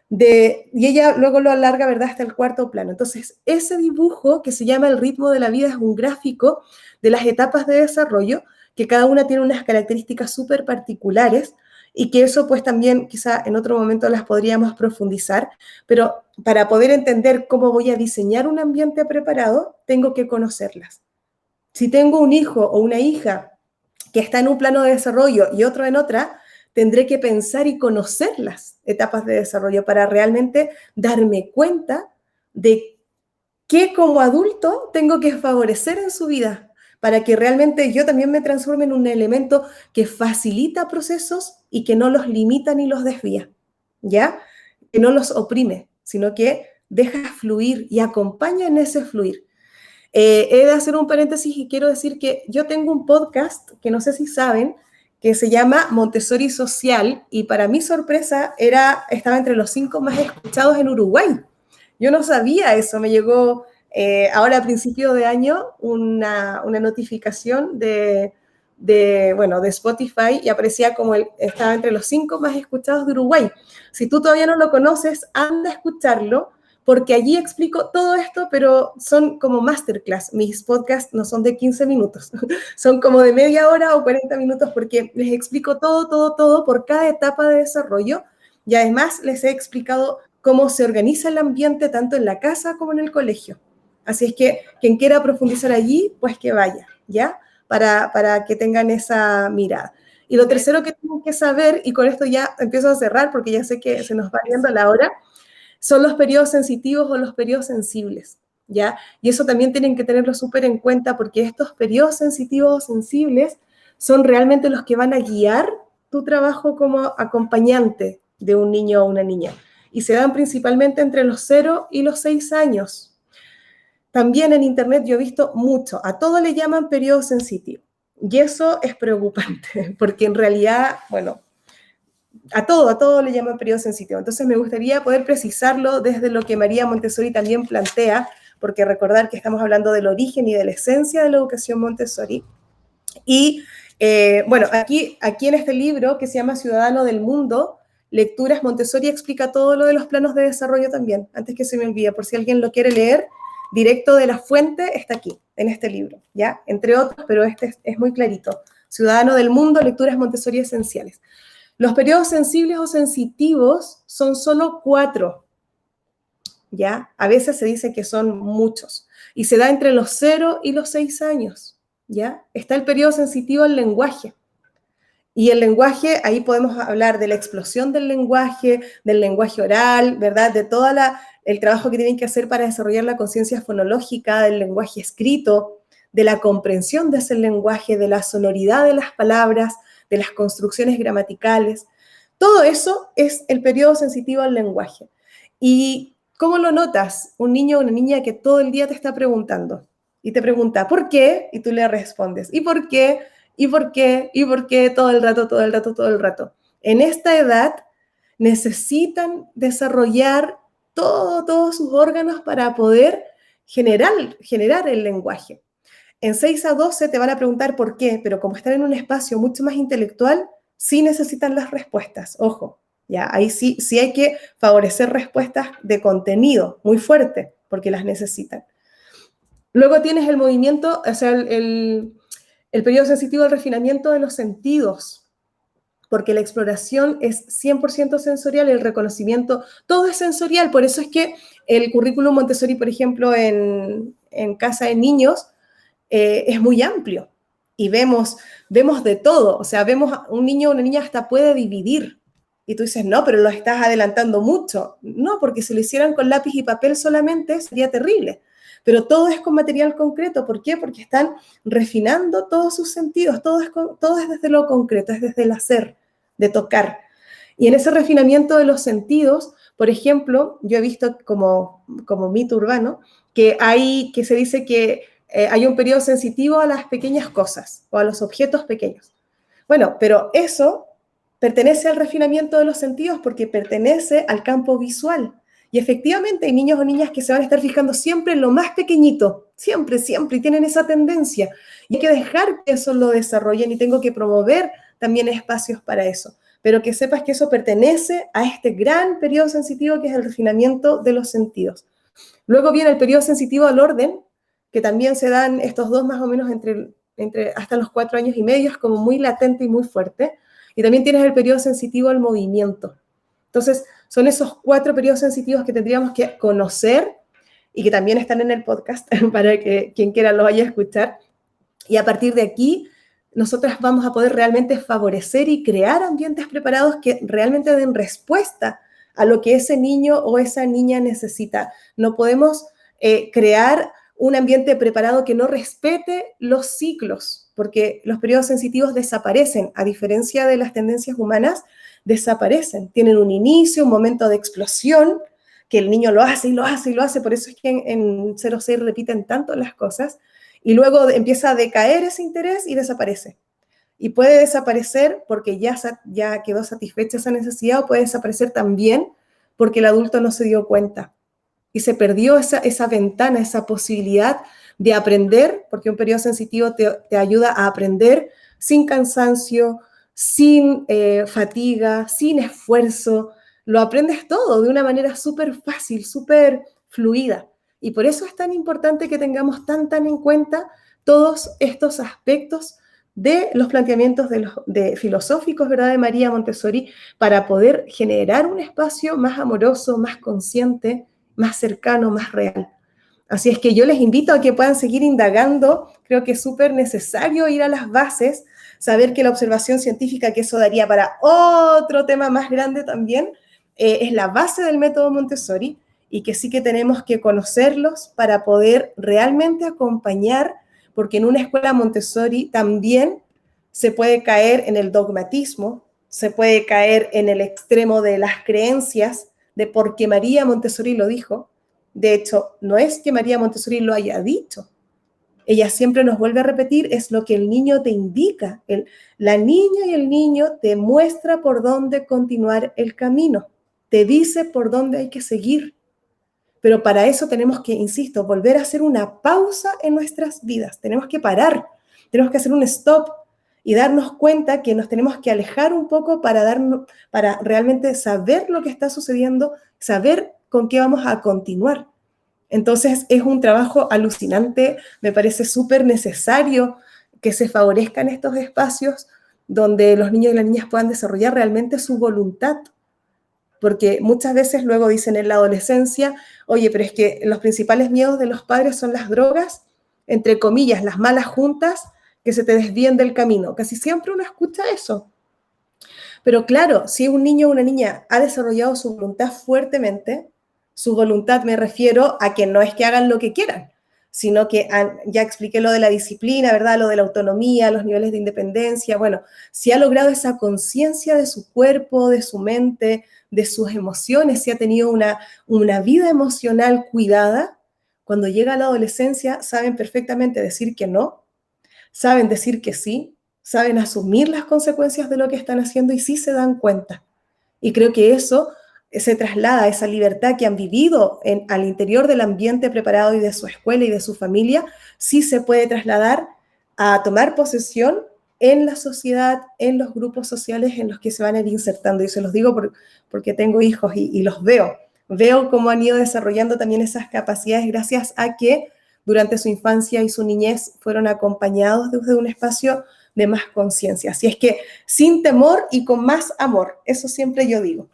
Y ella luego lo alarga, ¿verdad?, hasta el cuarto plano. Entonces, ese dibujo que se llama El ritmo de la vida es un gráfico de las etapas de desarrollo, que cada una tiene unas características súper particulares y que eso pues también quizá en otro momento las podríamos profundizar, pero para poder entender cómo voy a diseñar un ambiente preparado, tengo que conocerlas. Si tengo un hijo o una hija que está en un plano de desarrollo y otro en otra, tendré que pensar y conocer las etapas de desarrollo para realmente darme cuenta de qué como adulto tengo que favorecer en su vida para que realmente yo también me transforme en un elemento que facilita procesos y que no los limita ni los desvía, ¿ya? Que no los oprime, sino que deja fluir y acompaña en ese fluir. He de hacer un paréntesis y quiero decir que yo tengo un podcast que no sé si saben, que se llama Montessori Social, y para mi sorpresa estaba entre los 5 más escuchados en Uruguay. Yo no sabía eso, me llegó ahora a principio de año una notificación de Spotify y aparecía como estaba entre los 5 más escuchados de Uruguay. Si tú todavía no lo conoces, anda a escucharlo, porque allí explico todo esto, pero son como masterclass. Mis podcasts no son de 15 minutos, son como de media hora o 40 minutos, porque les explico todo por cada etapa de desarrollo, y además les he explicado cómo se organiza el ambiente tanto en la casa como en el colegio. Así es que quien quiera profundizar allí, pues que vaya, ¿ya? Para que tengan esa mirada. Y lo tercero que tienen que saber, y con esto ya empiezo a cerrar porque ya sé que se nos va yendo la hora, son los periodos sensitivos o los periodos sensibles, ¿ya? Y eso también tienen que tenerlo súper en cuenta porque estos periodos sensitivos o sensibles son realmente los que van a guiar tu trabajo como acompañante de un niño o una niña. Y se dan principalmente entre los 0 y los 6 años. También en internet yo he visto mucho, a todo le llaman periodo sensitivo. Y eso es preocupante, porque en realidad, bueno, a todo le llaman periodo sensitivo. Entonces me gustaría poder precisarlo desde lo que María Montessori también plantea, porque recordar que estamos hablando del origen y de la esencia de la educación Montessori. Y Bueno, aquí en este libro que se llama Ciudadano del Mundo, Lecturas Montessori, explica todo lo de los planos de desarrollo también, antes que se me olvide, por si alguien lo quiere leer, directo de la fuente, está aquí, en este libro, ¿ya? Entre otros, pero este es muy clarito. Ciudadano del Mundo, Lecturas Montessori Esenciales. Los periodos sensibles o sensitivos son solo 4, ¿ya? A veces se dice que son muchos, y se da entre los 0 y los 6 años, ¿ya? Está el periodo sensitivo al lenguaje. Y el lenguaje, ahí podemos hablar de la explosión del lenguaje oral, ¿verdad? De todo el trabajo que tienen que hacer para desarrollar la conciencia fonológica, del lenguaje escrito, de la comprensión de ese lenguaje, de la sonoridad de las palabras, de las construcciones gramaticales. Todo eso es el periodo sensitivo al lenguaje. ¿Y cómo lo notas? Un niño o una niña que todo el día te está preguntando y te pregunta, ¿por qué? Y tú le respondes, ¿y por qué? ¿Y por qué? ¿Y por qué? Todo el rato, todo el rato, todo el rato. En esta edad necesitan desarrollar todos sus órganos para poder generar el lenguaje. En 6 a 12 te van a preguntar por qué, pero como están en un espacio mucho más intelectual, sí necesitan las respuestas. Ojo, ya, ahí sí hay que favorecer respuestas de contenido muy fuerte, porque las necesitan. Luego tienes el movimiento, o sea, el periodo sensitivo al refinamiento de los sentidos, porque la exploración es 100% sensorial, el reconocimiento, todo es sensorial, por eso es que el currículum Montessori, por ejemplo, en casa de niños, es muy amplio, y vemos de todo, o sea, vemos a un niño o una niña hasta puede dividir, y tú dices, no, pero lo estás adelantando mucho. No, porque si lo hicieran con lápiz y papel solamente sería terrible. Pero todo es con material concreto. ¿Por qué? Porque están refinando todos sus sentidos. Todo es desde lo concreto, es desde el hacer, de tocar. Y en ese refinamiento de los sentidos, por ejemplo, yo he visto como mito urbano, que se dice que hay un periodo sensitivo a las pequeñas cosas o a los objetos pequeños. Bueno, pero eso pertenece al refinamiento de los sentidos porque pertenece al campo visual. Y efectivamente hay niños o niñas que se van a estar fijando siempre en lo más pequeñito, siempre, y tienen esa tendencia. Y hay que dejar que eso lo desarrollen y tengo que promover también espacios para eso. Pero que sepas que eso pertenece a este gran periodo sensitivo que es el refinamiento de los sentidos. Luego viene el periodo sensitivo al orden, que también se dan estos dos más o menos entre hasta los 4 años y medio, es como muy latente y muy fuerte. Y también tienes el periodo sensitivo al movimiento. Entonces, son esos 4 periodos sensitivos que tendríamos que conocer y que también están en el podcast para que quien quiera lo vaya a escuchar. Y a partir de aquí, nosotras vamos a poder realmente favorecer y crear ambientes preparados que realmente den respuesta a lo que ese niño o esa niña necesita. No podemos crear un ambiente preparado que no respete los ciclos, porque los periodos sensitivos desaparecen, a diferencia de las tendencias humanas, desaparecen. Tienen un inicio, un momento de explosión, que el niño lo hace y lo hace y lo hace, por eso es que en 0-6 repiten tanto las cosas, y luego empieza a decaer ese interés y desaparece. Y puede desaparecer porque ya quedó satisfecha esa necesidad, o puede desaparecer también porque el adulto no se dio cuenta. Y se perdió esa ventana, esa posibilidad de aprender, porque un periodo sensitivo te ayuda a aprender sin cansancio, sin fatiga, sin esfuerzo. Lo aprendes todo de una manera súper fácil, súper fluida. Y por eso es tan importante que tengamos tan en cuenta todos estos aspectos de los planteamientos de filosóficos, ¿verdad?, de María Montessori, para poder generar un espacio más amoroso, más consciente, más cercano, más real. Así es que yo les invito a que puedan seguir indagando. Creo que es súper necesario ir a las bases, saber que la observación científica, que eso daría para otro tema más grande también, es la base del método Montessori, y que sí que tenemos que conocerlos para poder realmente acompañar, porque en una escuela Montessori también se puede caer en el dogmatismo, se puede caer en el extremo de las creencias, de porque María Montessori lo dijo. De hecho, no es que María Montessori lo haya dicho. Ella siempre nos vuelve a repetir, es lo que el niño te indica. La niña y el niño te muestra por dónde continuar el camino. Te dice por dónde hay que seguir. Pero para eso tenemos que, insisto, volver a hacer una pausa en nuestras vidas. Tenemos que parar, tenemos que hacer un stop y darnos cuenta que nos tenemos que alejar un poco para realmente saber lo que está sucediendo, saber con qué vamos a continuar. Entonces es un trabajo alucinante, me parece súper necesario que se favorezcan estos espacios donde los niños y las niñas puedan desarrollar realmente su voluntad. Porque muchas veces luego dicen en la adolescencia, oye, pero es que los principales miedos de los padres son las drogas, entre comillas, las malas juntas que se te desvíen del camino. Casi siempre uno escucha eso. Pero claro, si un niño o una niña ha desarrollado su voluntad fuertemente, su voluntad me refiero a que no es que hagan lo que quieran, sino que ya expliqué lo de la disciplina, ¿verdad? Lo de la autonomía, los niveles de independencia. Bueno, si ha logrado esa conciencia de su cuerpo, de su mente, de sus emociones, si ha tenido una vida emocional cuidada, cuando llega a la adolescencia saben perfectamente decir que no, saben decir que sí, saben asumir las consecuencias de lo que están haciendo y sí se dan cuenta. Y creo que eso se traslada, esa libertad que han vivido al interior del ambiente preparado y de su escuela y de su familia, sí se puede trasladar a tomar posesión en la sociedad, en los grupos sociales en los que se van a ir insertando. Y se los digo porque tengo hijos y los veo. Veo cómo han ido desarrollando también esas capacidades gracias a que durante su infancia y su niñez fueron acompañados desde un espacio de más conciencia. Así es que sin temor y con más amor, eso siempre yo digo.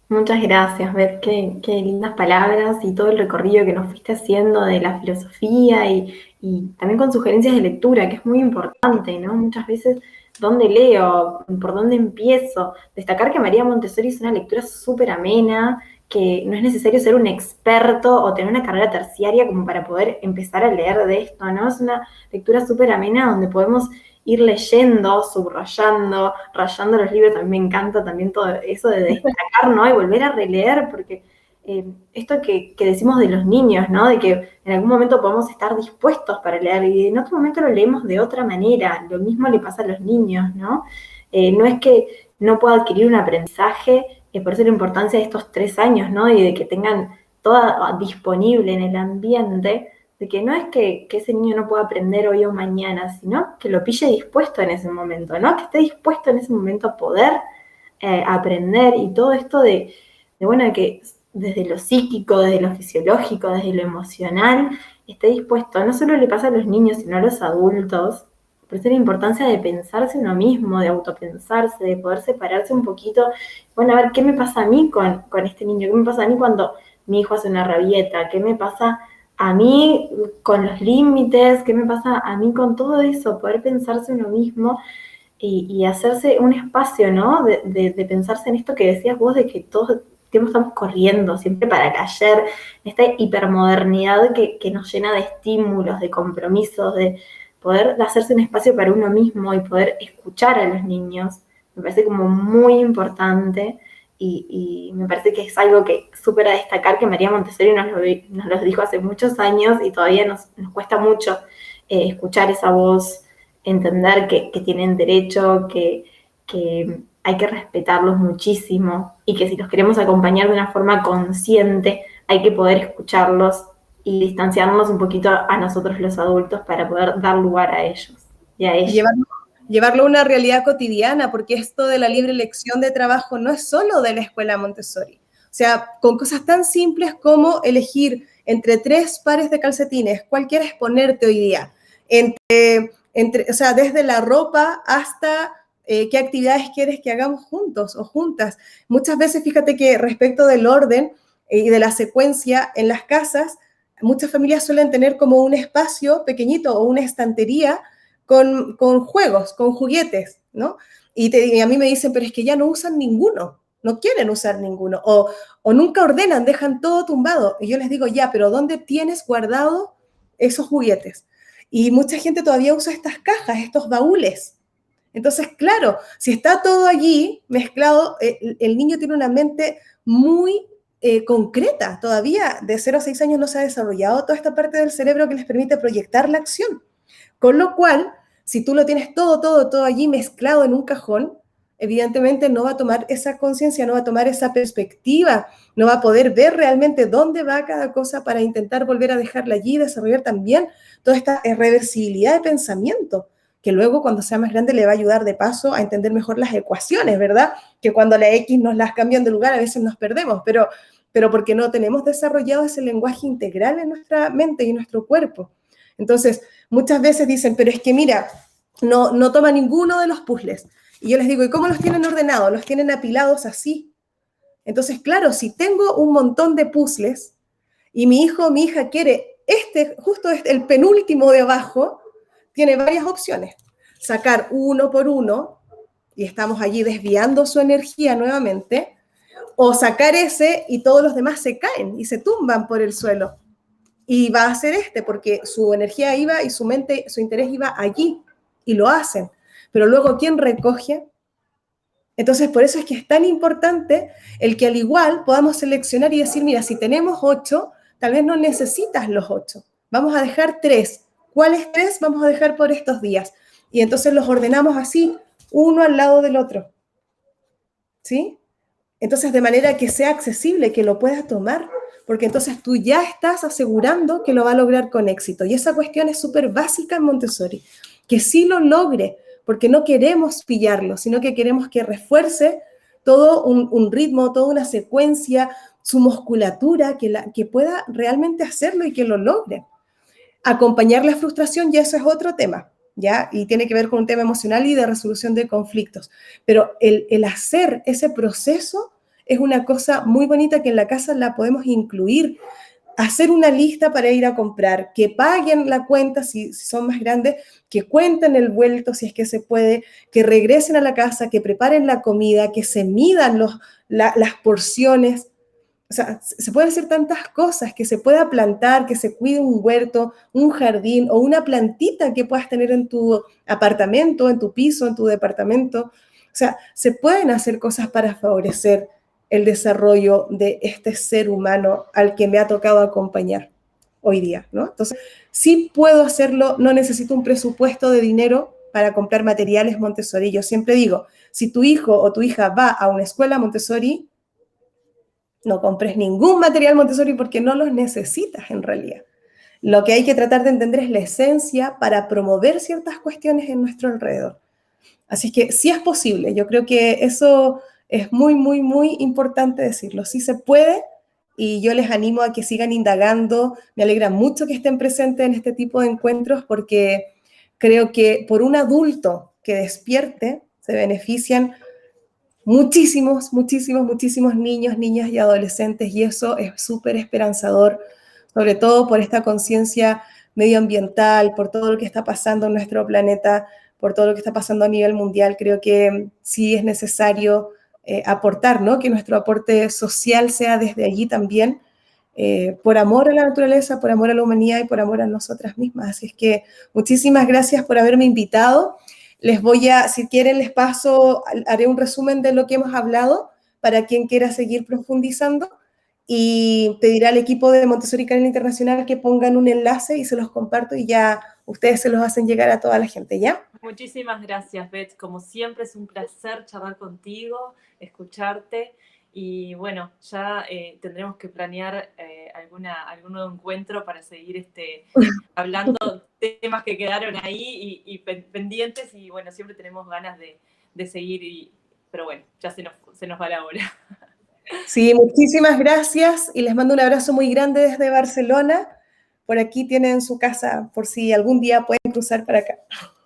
Muchas gracias, Beth, qué lindas palabras y todo el recorrido que nos fuiste haciendo de la filosofía y también con sugerencias de lectura, que es muy importante, ¿no? Muchas veces, ¿dónde leo? ¿Por dónde empiezo? Destacar que María Montessori es una lectura súper amena, que no es necesario ser un experto o tener una carrera terciaria como para poder empezar a leer de esto, ¿no? Es una lectura súper amena donde podemos ir leyendo, subrayando, rayando los libros. También me encanta también todo eso de destacar, ¿no? Y volver a releer, porque esto que decimos de los niños, ¿no? De que en algún momento podemos estar dispuestos para leer y en otro momento lo leemos de otra manera. Lo mismo le pasa a los niños, ¿no? No es que no pueda adquirir un aprendizaje, por eso la importancia de estos 3 años, ¿no? Y de que tengan todo disponible en el ambiente, de que no es que ese niño no pueda aprender hoy o mañana, sino que lo pille dispuesto en ese momento, ¿no? Que esté dispuesto en ese momento a poder aprender y todo esto de que desde lo psíquico, desde lo fisiológico, desde lo emocional, esté dispuesto. No solo le pasa a los niños, sino a los adultos. Por eso la importancia de pensarse uno mismo, de autopensarse, de poder separarse un poquito. Bueno, a ver, ¿qué me pasa a mí con este niño? ¿Qué me pasa a mí cuando mi hijo hace una rabieta? ¿Qué me pasa a mí con los límites? ¿Qué me pasa a mí con todo eso? Poder pensarse uno mismo y hacerse un espacio, ¿no? De pensarse en esto que decías vos, de que todo el tiempo estamos corriendo, siempre para caer, esta hipermodernidad que nos llena de estímulos, de compromisos, de poder hacerse un espacio para uno mismo y poder escuchar a los niños. Me parece como muy importante. Y me parece que es algo que súper a destacar, que María Montessori nos lo dijo hace muchos años y todavía nos cuesta mucho escuchar esa voz, entender que tienen derecho, que hay que respetarlos muchísimo y que si los queremos acompañar de una forma consciente hay que poder escucharlos y distanciarnos un poquito a nosotros los adultos para poder dar lugar a ellos y a ellos. Llevarlo a una realidad cotidiana, porque esto de la libre elección de trabajo no es solo de la escuela Montessori. O sea, con cosas tan simples como elegir entre 3 pares de calcetines, ¿cuál quieres ponerte hoy día? O sea, desde la ropa hasta qué actividades quieres que hagamos juntos o juntas. Muchas veces, fíjate que respecto del orden y de la secuencia en las casas, muchas familias suelen tener como un espacio pequeñito o una estantería con juegos, con juguetes, ¿no? Y a mí me dicen, pero es que ya no usan ninguno, no quieren usar ninguno, o nunca ordenan, dejan todo tumbado. Y yo les digo, ya, pero ¿dónde tienes guardado esos juguetes? Y mucha gente todavía usa estas cajas, estos baúles. Entonces, claro, si está todo allí mezclado, el niño tiene una mente muy concreta. Todavía de 0 a 6 años no se ha desarrollado toda esta parte del cerebro que les permite proyectar la acción. Con lo cual, si tú lo tienes todo allí mezclado en un cajón, evidentemente no va a tomar esa conciencia, no va a tomar esa perspectiva, no va a poder ver realmente dónde va cada cosa para intentar volver a dejarla allí y desarrollar también toda esta reversibilidad de pensamiento, que luego cuando sea más grande le va a ayudar de paso a entender mejor las ecuaciones, ¿verdad? Que cuando la X nos las cambian de lugar a veces nos perdemos, pero porque no tenemos desarrollado ese lenguaje integral en nuestra mente y en nuestro cuerpo. Entonces, muchas veces dicen, pero es que mira, no toma ninguno de los puzzles. Y yo les digo, ¿y cómo los tienen ordenados? Los tienen apilados así. Entonces, claro, si tengo un montón de puzzles y mi hijo o mi hija quiere justo el penúltimo de abajo, tiene varias opciones. Sacar uno por uno, y estamos allí desviando su energía nuevamente, o sacar ese y todos los demás se caen y se tumban por el suelo. Y va a hacer porque su energía iba y su mente, su interés iba allí, y lo hacen. Pero luego, ¿quién recoge? Entonces, por eso es que es tan importante el que al igual podamos seleccionar y decir, mira, si tenemos 8, tal vez no necesitas los 8. Vamos a dejar 3. ¿Cuáles 3 vamos a dejar por estos días? Y entonces los ordenamos así, uno al lado del otro. ¿Sí? Entonces, de manera que sea accesible, que lo puedas tomar, porque entonces tú ya estás asegurando que lo va a lograr con éxito. Y esa cuestión es súper básica en Montessori, que sí lo logre, porque no queremos pillarlo, sino que queremos que refuerce todo un ritmo, toda una secuencia, su musculatura, que pueda realmente hacerlo y que lo logre. Acompañar la frustración, ya eso es otro tema, ¿ya? Y tiene que ver con un tema emocional y de resolución de conflictos. Pero el hacer ese proceso es una cosa muy bonita que en la casa la podemos incluir. Hacer una lista para ir a comprar, que paguen la cuenta si son más grandes, que cuenten el vuelto si es que se puede, que regresen a la casa, que preparen la comida, que se midan las porciones. O sea, se pueden hacer tantas cosas, que se pueda plantar, que se cuide un huerto, un jardín o una plantita que puedas tener en tu apartamento, en tu piso, en tu departamento. O sea, se pueden hacer cosas para favorecer el desarrollo de este ser humano al que me ha tocado acompañar hoy día, ¿no? Entonces, sí puedo hacerlo, no necesito un presupuesto de dinero para comprar materiales Montessori. Yo siempre digo, si tu hijo o tu hija va a una escuela Montessori, no compres ningún material Montessori porque no los necesitas en realidad. Lo que hay que tratar de entender es la esencia para promover ciertas cuestiones en nuestro alrededor. Así que sí es posible, yo creo que eso es muy, muy, muy importante decirlo. Sí se puede y yo les animo a que sigan indagando. Me alegra mucho que estén presentes en este tipo de encuentros porque creo que por un adulto que despierte se benefician muchísimos, muchísimos, muchísimos niños, niñas y adolescentes y eso es súper esperanzador, sobre todo por esta conciencia medioambiental, por todo lo que está pasando en nuestro planeta, por todo lo que está pasando a nivel mundial. Creo que sí es necesario aportar, ¿no? Que nuestro aporte social sea desde allí también, por amor a la naturaleza, por amor a la humanidad y por amor a nosotras mismas. Así es que muchísimas gracias por haberme invitado. Les voy a, si quieren, les paso, haré un resumen de lo que hemos hablado para quien quiera seguir profundizando y pediré al equipo de Montessori Canal Internacional que pongan un enlace y se los comparto y ya ustedes se los hacen llegar a toda la gente, ¿ya? Muchísimas gracias, Beth. Como siempre es un placer charlar contigo, escucharte y bueno, ya tendremos que planear algún nuevo encuentro para seguir hablando temas que quedaron ahí y pendientes y bueno, siempre tenemos ganas de seguir, pero bueno, ya se nos va la hora. Sí, muchísimas gracias y les mando un abrazo muy grande desde Barcelona. Por aquí tienen su casa por si algún día pueden cruzar para acá.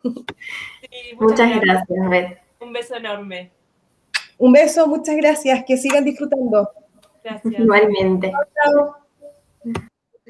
Sí, muchas gracias, Beth. Un beso enorme. Un beso, muchas gracias. Que sigan disfrutando. Gracias. Igualmente. Chao, chao.